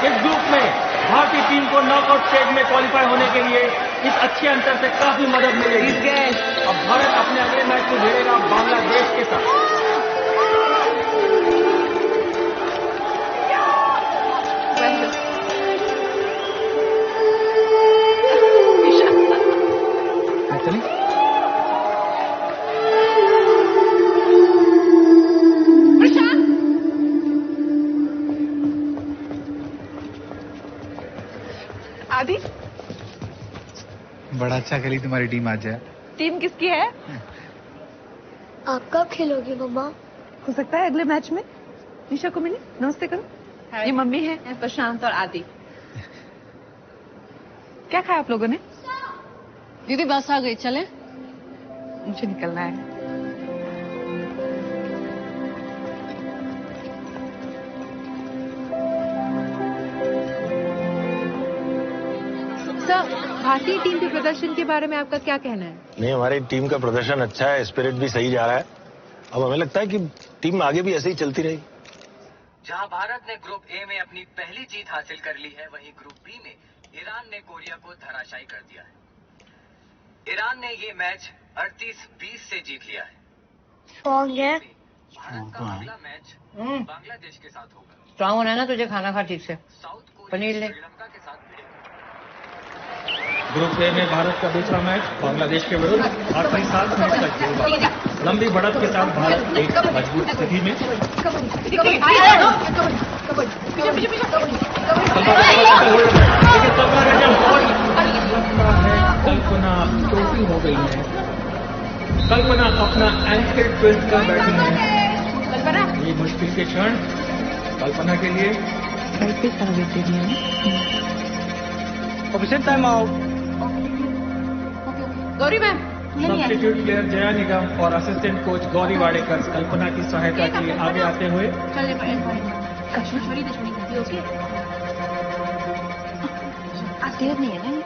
इस ग्रुप में भारतीय टीम को नॉकआउट स्टेज में क्वालिफाई होने के लिए इस अच्छे अंतर से काफी मदद मिलेगी। अब भारत अपने अगले मैच को भिड़ेगा बांग्लादेश के साथ। आदि, बड़ा अच्छा खेली तुम्हारी टीम आज है। टीम किसकी है? आप कब खेलोगे मम्मा? हो सकता है अगले मैच में। निशा को मिले, नमस्ते करो। ये मम्मी है प्रशांत और आदि। क्या खाया आप लोगों ने? दीदी बस आ गई, चले? मुझे निकलना है। भारतीय टीम के प्रदर्शन के बारे में आपका क्या कहना है? नहीं, हमारी टीम का प्रदर्शन अच्छा है, स्पिरिट भी सही जा रहा है। अब हमें लगता है कि टीम आगे भी ऐसे ही चलती रहेगी। जहां भारत ने ग्रुप ए में अपनी पहली जीत हासिल कर ली है, वहीं ग्रुप बी में ईरान ने कोरिया को धराशायी कर दिया है। ईरान ने ये मैच 38-20 से जीत लिया है। स्ट्रॉन्ग है। भारत का अगला मैच बांग्लादेश के साथ होगा। स्ट्रांग होना है ना तुझे, खाना खा ठीक से। पनीर ले। श्रीलंका के साथ ग्रुप ए में भारत का दूसरा मैच बांग्लादेश के विरुद्ध आखिरी 7 मिनट तक खेलेगा। लंबी बढ़त के साथ भारत एक मजबूत स्थिति में। कल्पना ट्रोफी हो गई है। कल्पना अपना एंकल ट्विस्ट कर बैठी है। ये मुश्किल के क्षण कल्पना के लिए। Official time out. Gauri ma'am, substitute player Jaya Nigam और असिस्टेंट कोच गौरी वाडेकर कल्पना की सहायता के लिए आगे आते हुए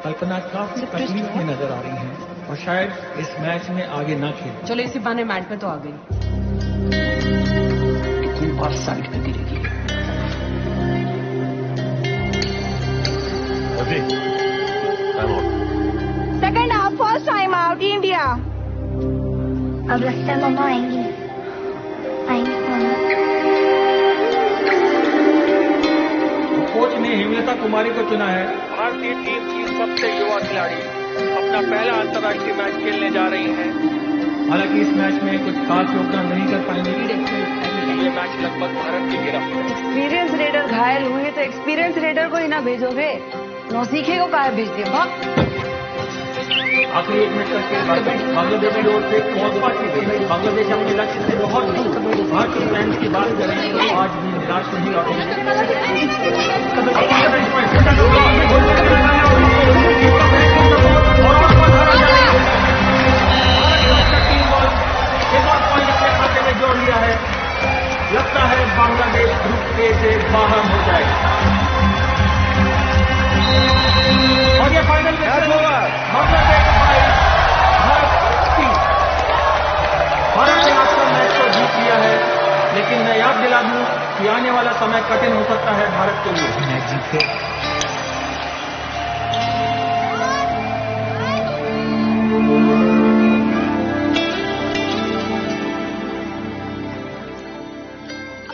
कल्पना काफी तकलीफ में नजर आ रही हैं और शायद इस मैच में आगे न खेले। चलो इसी बहाने मैच में तो आ गई। कितनी बार साइड पे गिरेगी। Second half first time out India. अब लगता है मम्मा आएंगी। कोच ने हेमलता कुमारी को चुना है। भारतीय टीम की सबसे युवा खिलाड़ी अपना पहला अंतर्राष्ट्रीय मैच खेलने जा रही हैं। हालांकि इस मैच में कुछ खास योगदान नहीं कर पाएंगे। ये मैच लगभग भारत की गिरफ्त है। एक्सपीरियंस रेडर घायल हुए तो एक्सपीरियंस रेडर को ही ना भेजोगे, नौसीखे को कहा भेज दिया। आखिरी 1 मिनट तक बांग्लादेश की ओर से पहुंचवा की गई। बांग्लादेश अपने लक्ष्य से बहुत भारतीय फैंस की बात करें तो आज भी निराश नहीं खाते में जोड़ लिया है। लगता है बांग्लादेश ग्रुप ए से बाहर हो जाएगा और ये फाइनल बांग्लादेश भारत ने आज का मैच तो जीत लिया है, लेकिन मैं याद दिला दूं कि आने वाला समय कठिन हो सकता है भारत के लिए। मैच जीते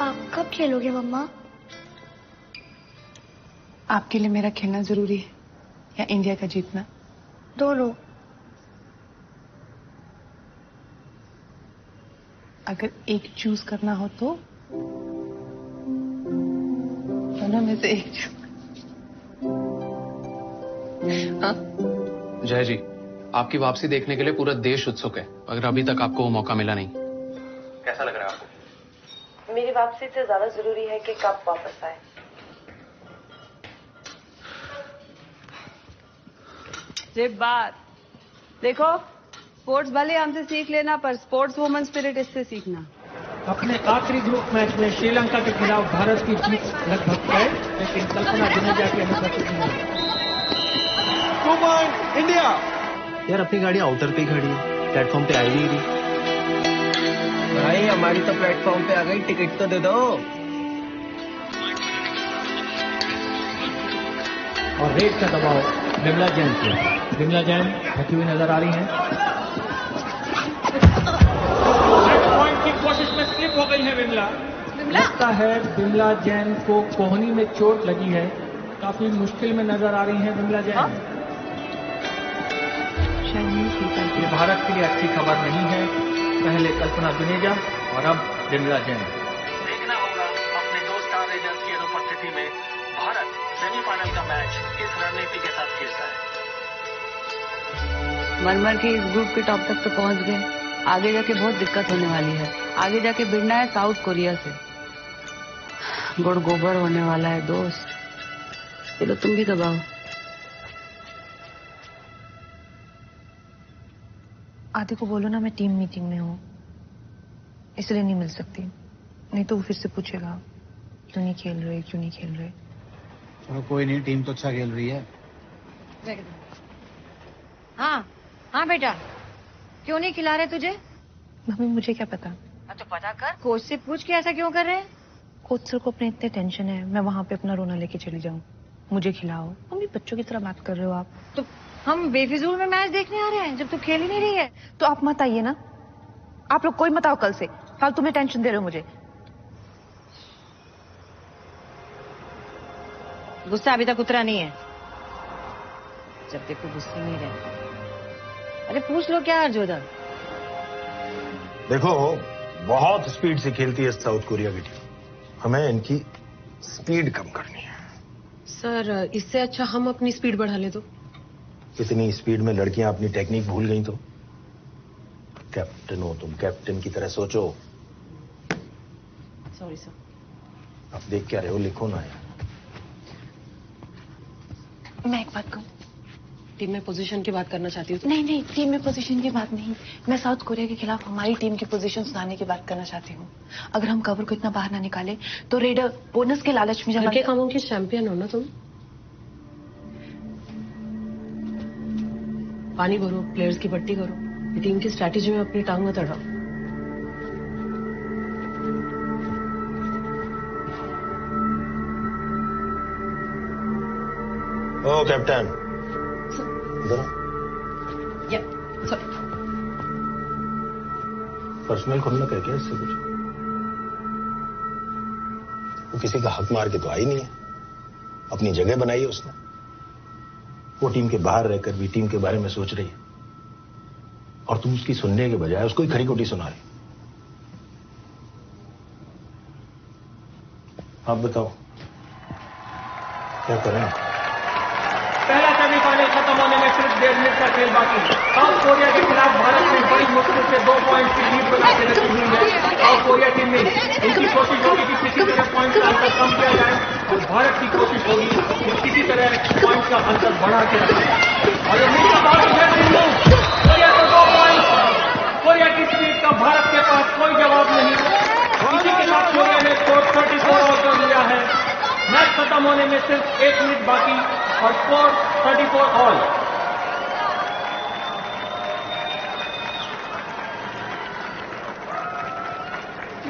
आप कब खेलोगे मम्मा? आपके लिए मेरा खेलना जरूरी है या इंडिया का जीतना? दोनों। अगर एक चूज करना हो तो दोनों में से एक चूज। हाँ? जय जी, आपकी वापसी देखने के लिए पूरा देश उत्सुक है, मगर अभी तक आपको वो मौका मिला नहीं। कैसा लग रहा है आपको? मेरी वापसी से ज्यादा जरूरी है कि कब वापस आए। सिर्फ बात देखो, स्पोर्ट्स भले हमसे सीख लेना, पर स्पोर्ट्स वुमन स्पिरिट इससे सीखना। अपने आखिरी ग्रुप मैच में श्रीलंका के खिलाफ भारत की जीत लगभग तय, लेकिन कल्पना जडेजा की अनुपस्थिति में 2 पॉइंट इंडिया। यार अपनी गाड़ी आउटर पे ही खड़ी है, प्लेटफॉर्म पे आई नहीं रही। हमारी तो प्लेटफॉर्म पे आ गई, टिकट तो दे दो। और रेड का दबाव विमला जैन पे। विमला जैन थकी हुई नजर आ रही हैं। पॉइंट की कोशिश में स्लिप हो गई है विमला। लगता है विमला जैन को कोहनी में चोट लगी है, काफी मुश्किल में नजर आ रही हैं विमला जैन। ये भारत के लिए अच्छी खबर नहीं है। पहले कल्पना जुनेजा और अब विमला जैन। देखना होगा अपने दो स्टार रेजर्स की अनुपस्थिति में भारत सेमीफाइनल का मैच किस रणनीति के साथ खेलता है। मर के इस ग्रुप के टॉप तक तो पहुंच गए, आगे जाके बहुत दिक्कत होने वाली है। आगे जाके भिड़ना है साउथ कोरिया से, गुड़ गोबर होने वाला है दोस्त। चलो तुम भी दबाओ। आदि को बोलो ना मैं टीम मीटिंग में हूँ, इसलिए नहीं मिल सकती, नहीं तो वो फिर से पूछेगा क्यों नहीं खेल रहे, क्यों नहीं खेल रहे। चलो कोई नहीं, टीम तो अच्छा खेल रही है। हाँ हाँ बेटा, क्यों नहीं खिला रहे तुझे? मम्मी मुझे क्या पता। तो पता कर, कोच से पूछ के ऐसा क्यों कर रहे हैं? कोच सर को अपने इतने टेंशन है, मैं वहाँ पे अपना रोना लेके चली जाऊँ, मुझे खिलाओ। मम्मी बच्चों की तरह बात कर रहे हो आप। तो हम बेफिजूल में मैच देखने आ रहे हैं जब तू खेल ही नहीं रही है। तो आप मत आइए ना, आप लोग कोई मत आओ कल से, फालतू में टेंशन दे रहे हो मुझे। गुस्सा अभी तक उतरा नहीं है, जब देखो गुस्से नहीं रहे। अरे पूछ लो क्या हरजोदा। देखो बहुत स्पीड से खेलती है साउथ कोरिया की टीम, हमें इनकी स्पीड कम करनी है। सर इससे अच्छा हम अपनी स्पीड बढ़ा ले। तो इतनी स्पीड में लड़कियां अपनी टेक्निक भूल गई तो? कैप्टन हो तुम, कैप्टन की तरह सोचो। Sorry sir. आप देख क्या रहे हो, लिखो ना यार। मैं एक बात कहूँ, टीम में पोजीशन की बात करना चाहती हूँ। नहीं नहीं, टीम में पोजीशन की बात नहीं, मैं साउथ कोरिया के खिलाफ हमारी टीम की पोजीशन सुधारने की बात करना चाहती हूँ। अगर हम कवर को इतना बाहर ना निकाले तो रेडर बोनस के लालच में घर के कामों की चैंपियन हो ना तुम। पानी भरो, प्लेयर्स की पट्टी करो, टीम की स्ट्रैटेजी में अपनी टांग मत अड़ाओ। ओ कैप्टन, पर्सनल खुन्नक है क्या इससे कुछ? वो किसी का हक मार के तो आई नहीं है, अपनी जगह बनाई है उसने। वो टीम के बाहर रहकर भी टीम के बारे में सोच रही है, और तुम उसकी सुनने के बजाय उसको ही खरी खोटी सुना रही। आप बताओ क्या करें? पहला सेमीफाइनल खत्म होने में सिर्फ 1.5 मिनट का खेल बाकी। साउथ कोरिया के खिलाफ भारत ने बड़ी मुश्किल से 2 पॉइंट की लीड बना के रखी हुई है। साउथ कोरिया टीम में इनकी कोशिश होगी कि किसी तरह पॉइंट का अंतर कम किया जाए, और भारत की कोशिश होगी कि किसी तरह पॉइंट का अंतर बढ़ा के रखें। और कोरिया को 2 पॉइंट, कोरिया की स्पीड का भारत के पास कोई जवाब नहीं। इसी के साथ कोरिया ने स्कोर 34 आउट कर दिया है। मैच खत्म होने में सिर्फ 1 मिनट बाकी और स्कोर 34 ऑल।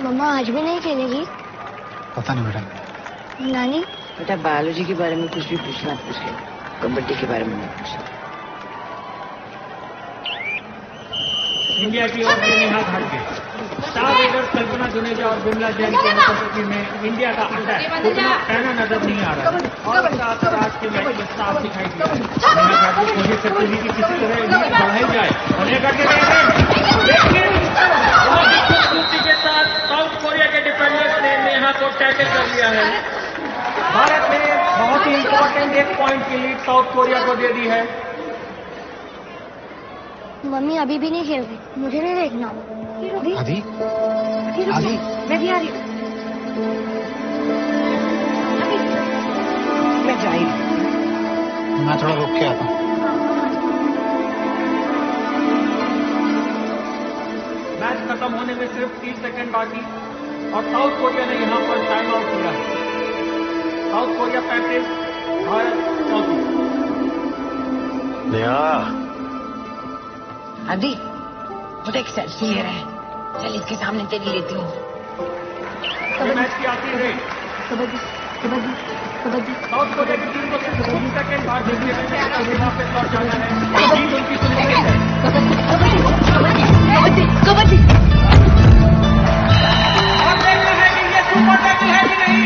मम्मा आज भी नहीं खेलेगी? पता नहीं बेटा। नानी? बेटा बायोलॉजी के बारे में कुछ भी पूछना पूछ ले, कबड्डी के बारे में मत पूछना। इंडिया की ओर से नेहा घाटगे, स्टार रेडर कल्पना जुनेजा और विमला जैन की अनुपस्थिति में इंडिया का अटैक उतना पहना नजर नहीं आ रहा, और आज के मैच में साफ दिखाई दिया। नेहा घाटगे कोशिश करती थी कि किसी तरह इनिंग्स बढ़ाई जाए, और नेहा घाटगे लेकिन खूबसूरती के साथ साउथ कोरिया के डिफेंडर्स ने नेहा को टैकल कर लिया है। भारत ने बहुत ही इंपॉर्टेंट 1 पॉइंट की लीड साउथ कोरिया को दे दी है। मम्मी अभी भी नहीं खेल रही, मुझे नहीं देखना। आदि, आदि, मैं भी आ रही हूँ। मैं जा रही हूँ। मैं थोड़ा रुक के आता हूँ। मैच खत्म होने में सिर्फ 30 सेकंड बाकी, और साउथ कोरिया ने यहां पर टाइम आउट किया है। South Korea 35, Bharat 34। नेहा, अभी वो एक सेल्फी ले रहे हैं। चल इसके सामने तेरी लेती हूँ। मैच की आती है कबड्डी कबड्डी कबड्डी। साउथ कोरिया की टीम को सिर्फ 2 सेकंड बाद देखने में वापस लौट जाना है। जीत उनकी सुनिश्चित है। कबड्डी कबड्डी। और देखना है कि ये सुपर टैकल है कि नहीं।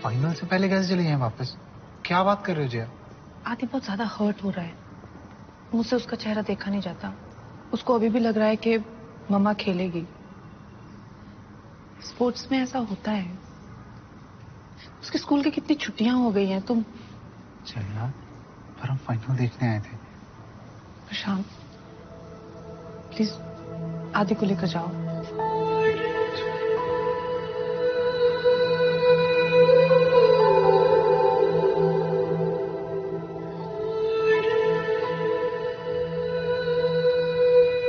फाइनल से पहले कैसे चले जाएं वापस? क्या बात कर रहे हो जया? आदि बहुत ज्यादा हर्ट हो रहा है। मुझसे उसका चेहरा देखा नहीं जाता। उसको अभी भी लग रहा है कि मम्मा खेलेगी। स्पोर्ट्स में ऐसा होता है। उसके स्कूल की कितनी छुट्टियां हो गई हैं। तुम चल यार, पर हम फाइनल देखने आए थे। प्रशांत प्लीज आदि को लेकर जाओ।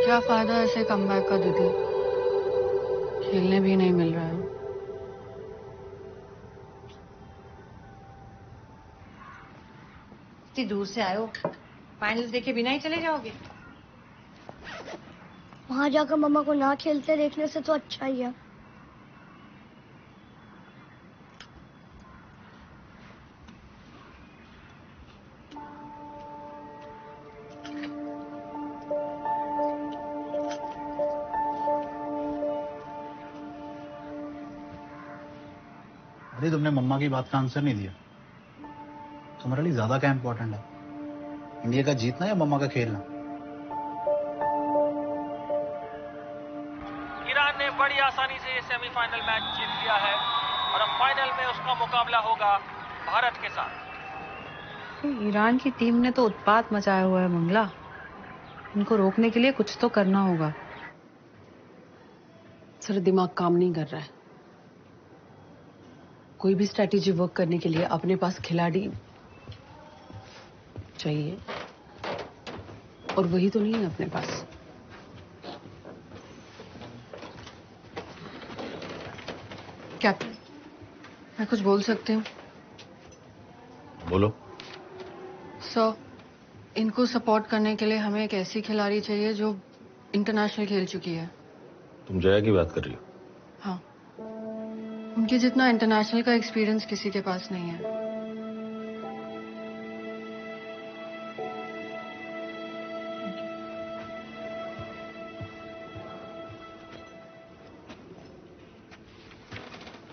क्या फायदा ऐसे कमबैक का दीदी? खेलने भी नहीं मिल रहा है। इतनी दूर से आए हो, फाइनल्स देखे बिना ही चले जाओगे? वहां जाकर मम्मा को ना खेलते देखने से तो अच्छा ही है। अरे तुमने मम्मा की बात का आंसर नहीं दिया। तुम्हारे लिए ज्यादा क्या इंपॉर्टेंट है, इंडिया का जीतना या मम्मा का खेलना? ईरान ने बड़ी आसानी से ये सेमीफाइनल मैच जीत लिया है और अब फाइनल में उसका मुकाबला होगा भारत के साथ। ईरान की टीम ने तो उत्पात मचाया हुआ है मंगला। इनको रोकने के लिए कुछ तो करना होगा। सर दिमाग काम नहीं कर रहा है। कोई भी स्ट्रैटेजी वर्क करने के लिए अपने पास खिलाड़ी चाहिए, और वही तो नहीं है अपने पास। कैप्टन, मैं कुछ बोल सकती हूँ? बोलो। सर, इनको सपोर्ट करने के लिए हमें एक ऐसी खिलाड़ी चाहिए जो इंटरनेशनल खेल चुकी है। तुम जया की बात कर रही हो? हाँ, उनके जितना इंटरनेशनल का एक्सपीरियंस किसी के पास नहीं है।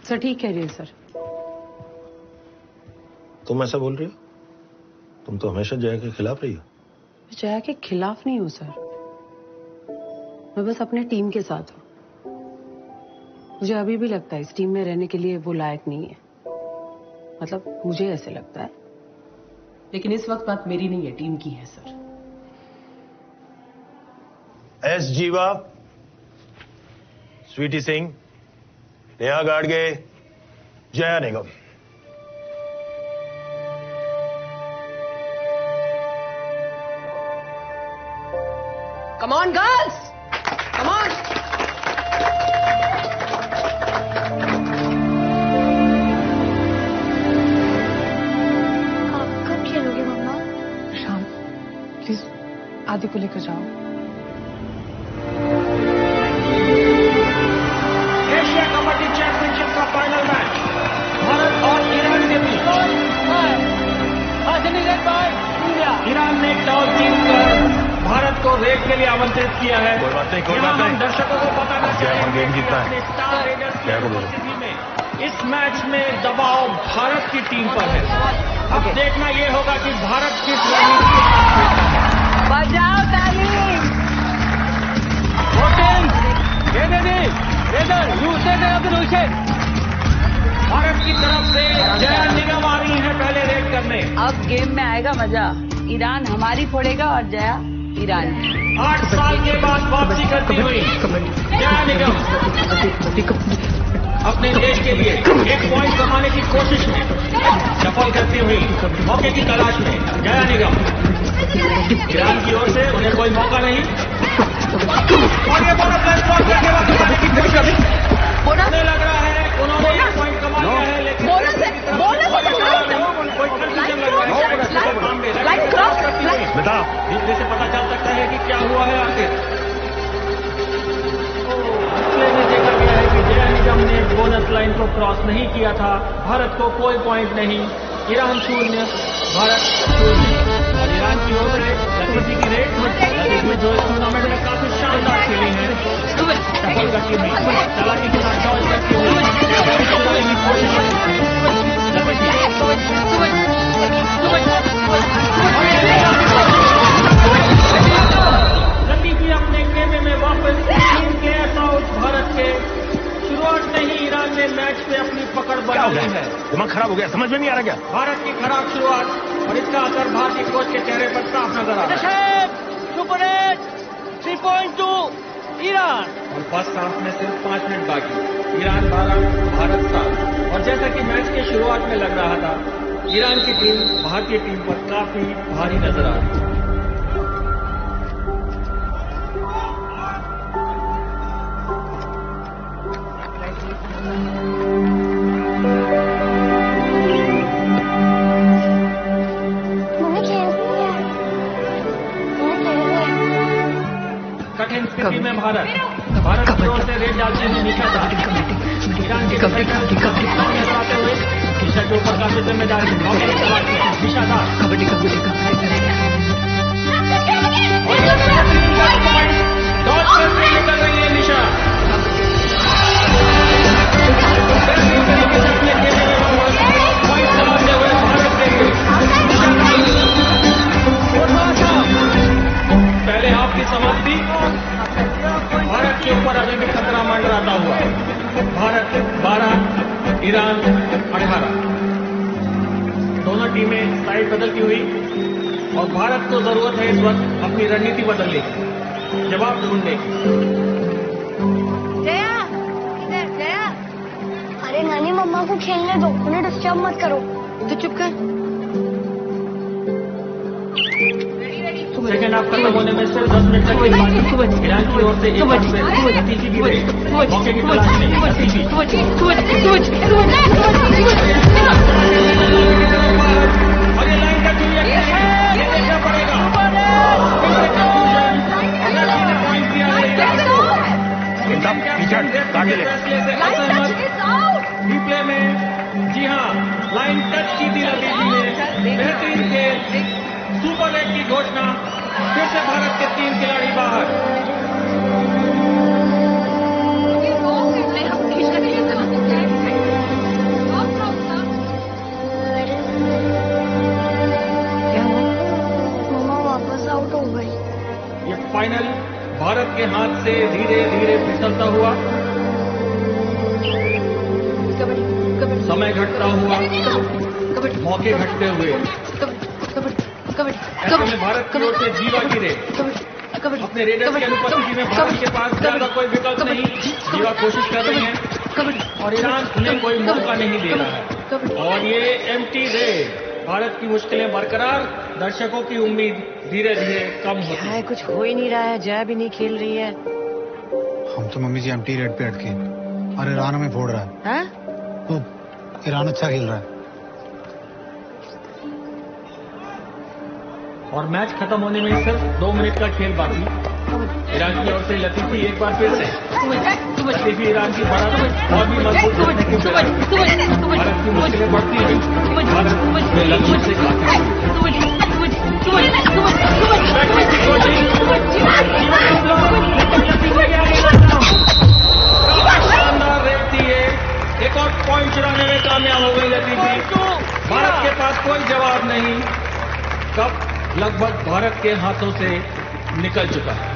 सर ठीक कह रही है सर। तुम ऐसा बोल रही हो? तुम तो हमेशा जया के खिलाफ रही हो। जया के खिलाफ नहीं हूं सर, मैं बस अपने टीम के साथ हूं। मुझे अभी भी लगता है इस टीम में रहने के लिए वो लायक नहीं है। मतलब मुझे ऐसे लगता है, लेकिन इस वक्त बात मेरी नहीं है, टीम की है सर। एस जीवा, स्वीटी सिंह, नेहा गाडगे, जया निगम। Come on, girls! Come on! आप कब खेलोगे मम्मा? शाम, प्लीज आदि को लेकर जाओ। एशिया कबड्डी चैंपियनशिप का फाइनल मैच भारत और ईरान के बीच। ईरान ने टॉस जीतकर भारत को रेस के लिए आमंत्रित किया है। कोई बात नहीं, कोई बात नहीं। दर्शकों को बताना चाहिए गेम जीतता है। स्टार रेडर्स की क्या बोलो? उपस्थिति में इस मैच में दबाव भारत की टीम पर है। अब देखना ये होगा कि भारत किस रणनीति बजाओ ताली। भारत की तरफ से जया निगम आ रही है पहले रेड करने। अब गेम में आएगा मजा। ईरान हमारी फोड़ेगा और जया ईरान की। 8 साल के बाद वापसी करती हुई जया निगम अपने देश के लिए 1 पॉइंट कमाने की कोशिश में सफल करती हुई मौके की तलाश में जया निगम। ईरान की ओर से उन्हें कोई मौका नहीं और ये बोनस लाइन क्रॉस करके वापस आने की कोशिश उन्हें लग रहा है उन्होंने 1 पॉइंट कमा लिया है, लेकिन कोई कंफ्यूजन लग रहा है। लाइन क्रॉस बता इसमें से पता चल सकता है कि क्या हुआ है आखिर। डिस्प्ले में देखा गया है कि जया निगम ने बोनस लाइन को क्रॉस नहीं किया था। भारत को कोई पॉइंट नहीं, ईरान 0, भारत 0। और ईरान की ओर से लतीफी की रेट लतीफी जो इस टूर्नामेंट में काफी शानदार खेली है, सफल करती हुई चालाकी के साथ डॉज करती हुई कोशिश लतीफी अपने खेमे में वापस टीम के आउट। भारत के शुरुआत में ही ईरान ने मैच पे अपनी पकड़ बनाई है। दिमाग खराब हो गया, समझ में नहीं आ रहा क्या? भारत की खराब शुरुआत और इसका असर भारतीय कोच के चेहरे पर साफ नजर आ रहा है। Super 8 3.2 Iran. और फर्स्ट हाफ में सिर्फ 5 मिनट बाकी, ईरान 12 भारत 7। और जैसा कि मैच के शुरुआत में लग रहा था, ईरान की टीम भारतीय टीम पर काफी भारी नजर आ रही है। कठिन स्थिति में भारत की ओर से रेड डालते हुए निशा था। ईरान के नजर आते हुए निशा के ऊपर काफी जिम्मेदारी निशा था। निकल रही है निशा। पहले हाफ की समाप्ति, भारत के ऊपर अभी भी खतरा मंडराता हुआ। भारत 12, ईरान 18। दोनों टीमें साइड बदलती हुई और भारत को जरूरत है इस वक्त अपनी रणनीति बदलने की, जवाब ढूंढने की। जया, इधर जया। अरे नानी मम्मा को खेलने दो, उन्हें डिस्टर्ब मत करो। तो चुप कर। सेकेंड हाफ खत्म होने में सिर्फ 10 मिनट तक ईरान की ओर से एक बार फिर लतीफी की रेड, मौके की तलाश में लतीफी। और ये लाइन का क्लियर ये देखना पड़ेगा। पॉइंट दिया रिप्ले में। जी हाँ, लाइन टच की थी लतीफी ने। बेहतरीन खेल, सुपर 8 की घोषणा। फिर से भारत के 3 खिलाड़ी बाहर। मम्मा वापस आउट हो गई। ये फाइनल भारत के हाथ से धीरे धीरे फिसलता हुआ, समय घटता हुआ, मौके घटते हुए। भारत की ओर से जीवा गिरे। अपने रेडर्स की अनुपस्थिति में भारत के पास ज्यादा कोई विकल्प नहीं। जीवा कोशिश कर रही है और ईरान उन्हें कोई मौका नहीं दे रहा है। और ये एम्प्टी रेड, भारत की मुश्किलें बरकरार, दर्शकों की उम्मीद धीरे धीरे कम होती है। कुछ हो ही नहीं रहा है, जया भी नहीं खेल रही है। हम तो मम्मी जी एम्प्टी रेड पे अटके और ईरान हमें फोड़ रहा है। तो ईरान अच्छा खेल रहा है। और मैच खत्म होने में सिर्फ 2 मिनट का खेल बाकी। ईरान की ओर से लतीफी एक बार फिर से। लतीफी ईरान की बढ़त और भी मजबूत करने की भारत की मुश्किलें बढ़ती हैं। भारत में लक्ष्य से शानदार रेड थी ये। एक और पॉइंट चुराने में कामयाब हो गई लतीफी। भारत के पास कोई जवाब नहीं। कप लगभग भारत के हाथों से निकल चुका है।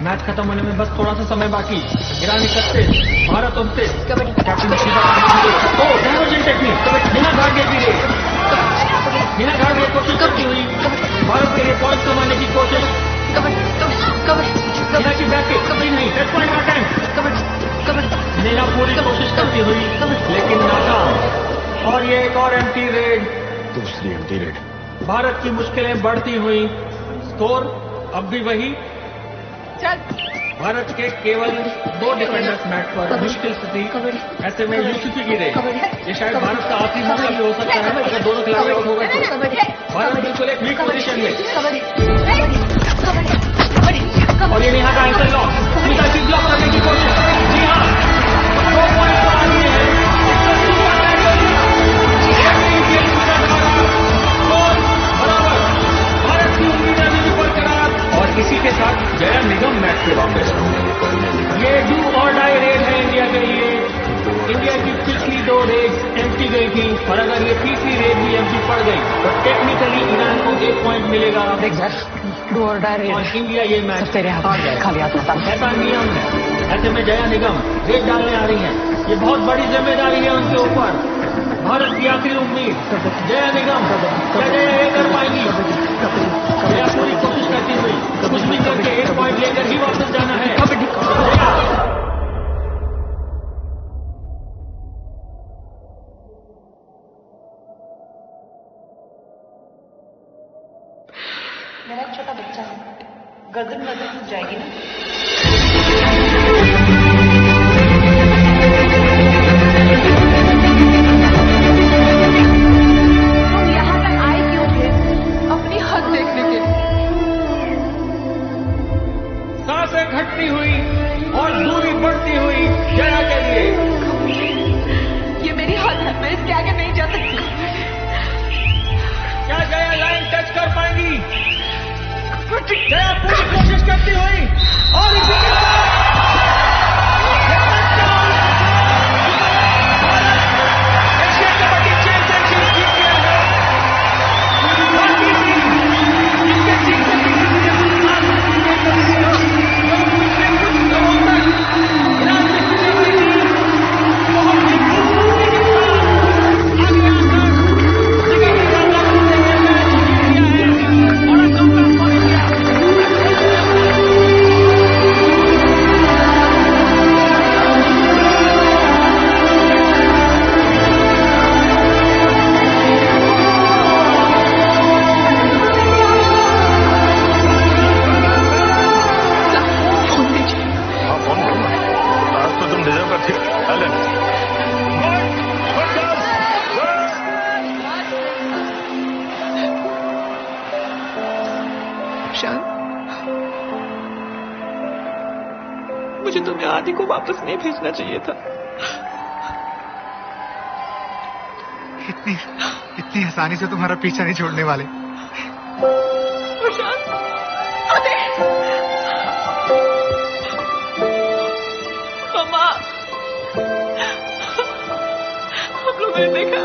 मैच खत्म होने में बस थोड़ा सा समय बाकी। ईरान 31, भारत 29। कैप्टन टेक्निक बिना भाग्य की रेड। नेहा घाटगे कोशिश करती हुई भारत के लिए पॉइंट कमाने की कोशिश। नेहा की बैटिंग कभी नहीं, सेट पॉइंट का टाइम। नेहा पूरी कोशिश करती हुई लेकिन नाकाम, और ये एक और एम्प्टी रेड। दूसरी एम्प्टी रेड। भारत की मुश्किलें बढ़ती हुई, स्कोर अब भी वही। भारत के केवल 2 डिफेंडर्स मैच पर, मुश्किल स्थिति। ऐसे में यूसुफी की रेड, ये शायद भारत का आखिरी मौका भी हो सकता है अगर दोनों खिलाड़ी आउट होगा तो। भारत बिल्कुल एक वीक पोजीशन में, और ये नेहा का एंकर लॉक, स्मिता की ब्लॉक करने की कोशिश। जी हाँ, 2 पॉइंट तो आगे हैं। भारत की उम्मीद अभी भी बरकरार, और इसी के साथ जया निगम मैच के वापस। ये डू और डाई रेड है इंडिया के लिए। इंडिया की पिछली 2 रेड एम्प्टी गई थी, और अगर ये तीसरी रेड भी एम्प्टी पड़ गई तो टेक्निकली ईरान को 1 पॉइंट मिलेगा। डू और डाई रेड, और इंडिया ये मैच तेरे हाथ में, खाली हाथ में। ऐसा नियम है। ऐसे में जया निगम रेड डालने आ रही हैं, ये बहुत बड़ी जिम्मेदारी है उनके ऊपर। भारत की आखिरी उम्मीद जया निगम, क्या जया ये कर पाएंगी? जया पूरी कोशिश करती हुई कुछ भी करके 1 पॉइंट लेकर ही वापस जाना है। मेरा छोटा बच्चा है, गर्दन मदद हो जाएगी ना। हम यहाँ तक आए क्यों थे? अपनी हद देखने के। सांसें घटती हुई और दूरी बढ़ती हुई जया के लिए। ये मेरी हद है, मैं इसके आगे नहीं जा सकती। क्या जया लाइन टच कर पाएंगी? जया पूरी कोशिश करती हुई, और इसी के साथ एशिया कबड्डी चैंपियनशिप जीत गया है। बाकी भी इनके जीतने की मुझे तुम्हें आदि को वापस नहीं भेजना चाहिए था। इतनी आसानी से तुम्हारा पीछा नहीं छोड़ने वाले। मामा, हम लोगों ने देखा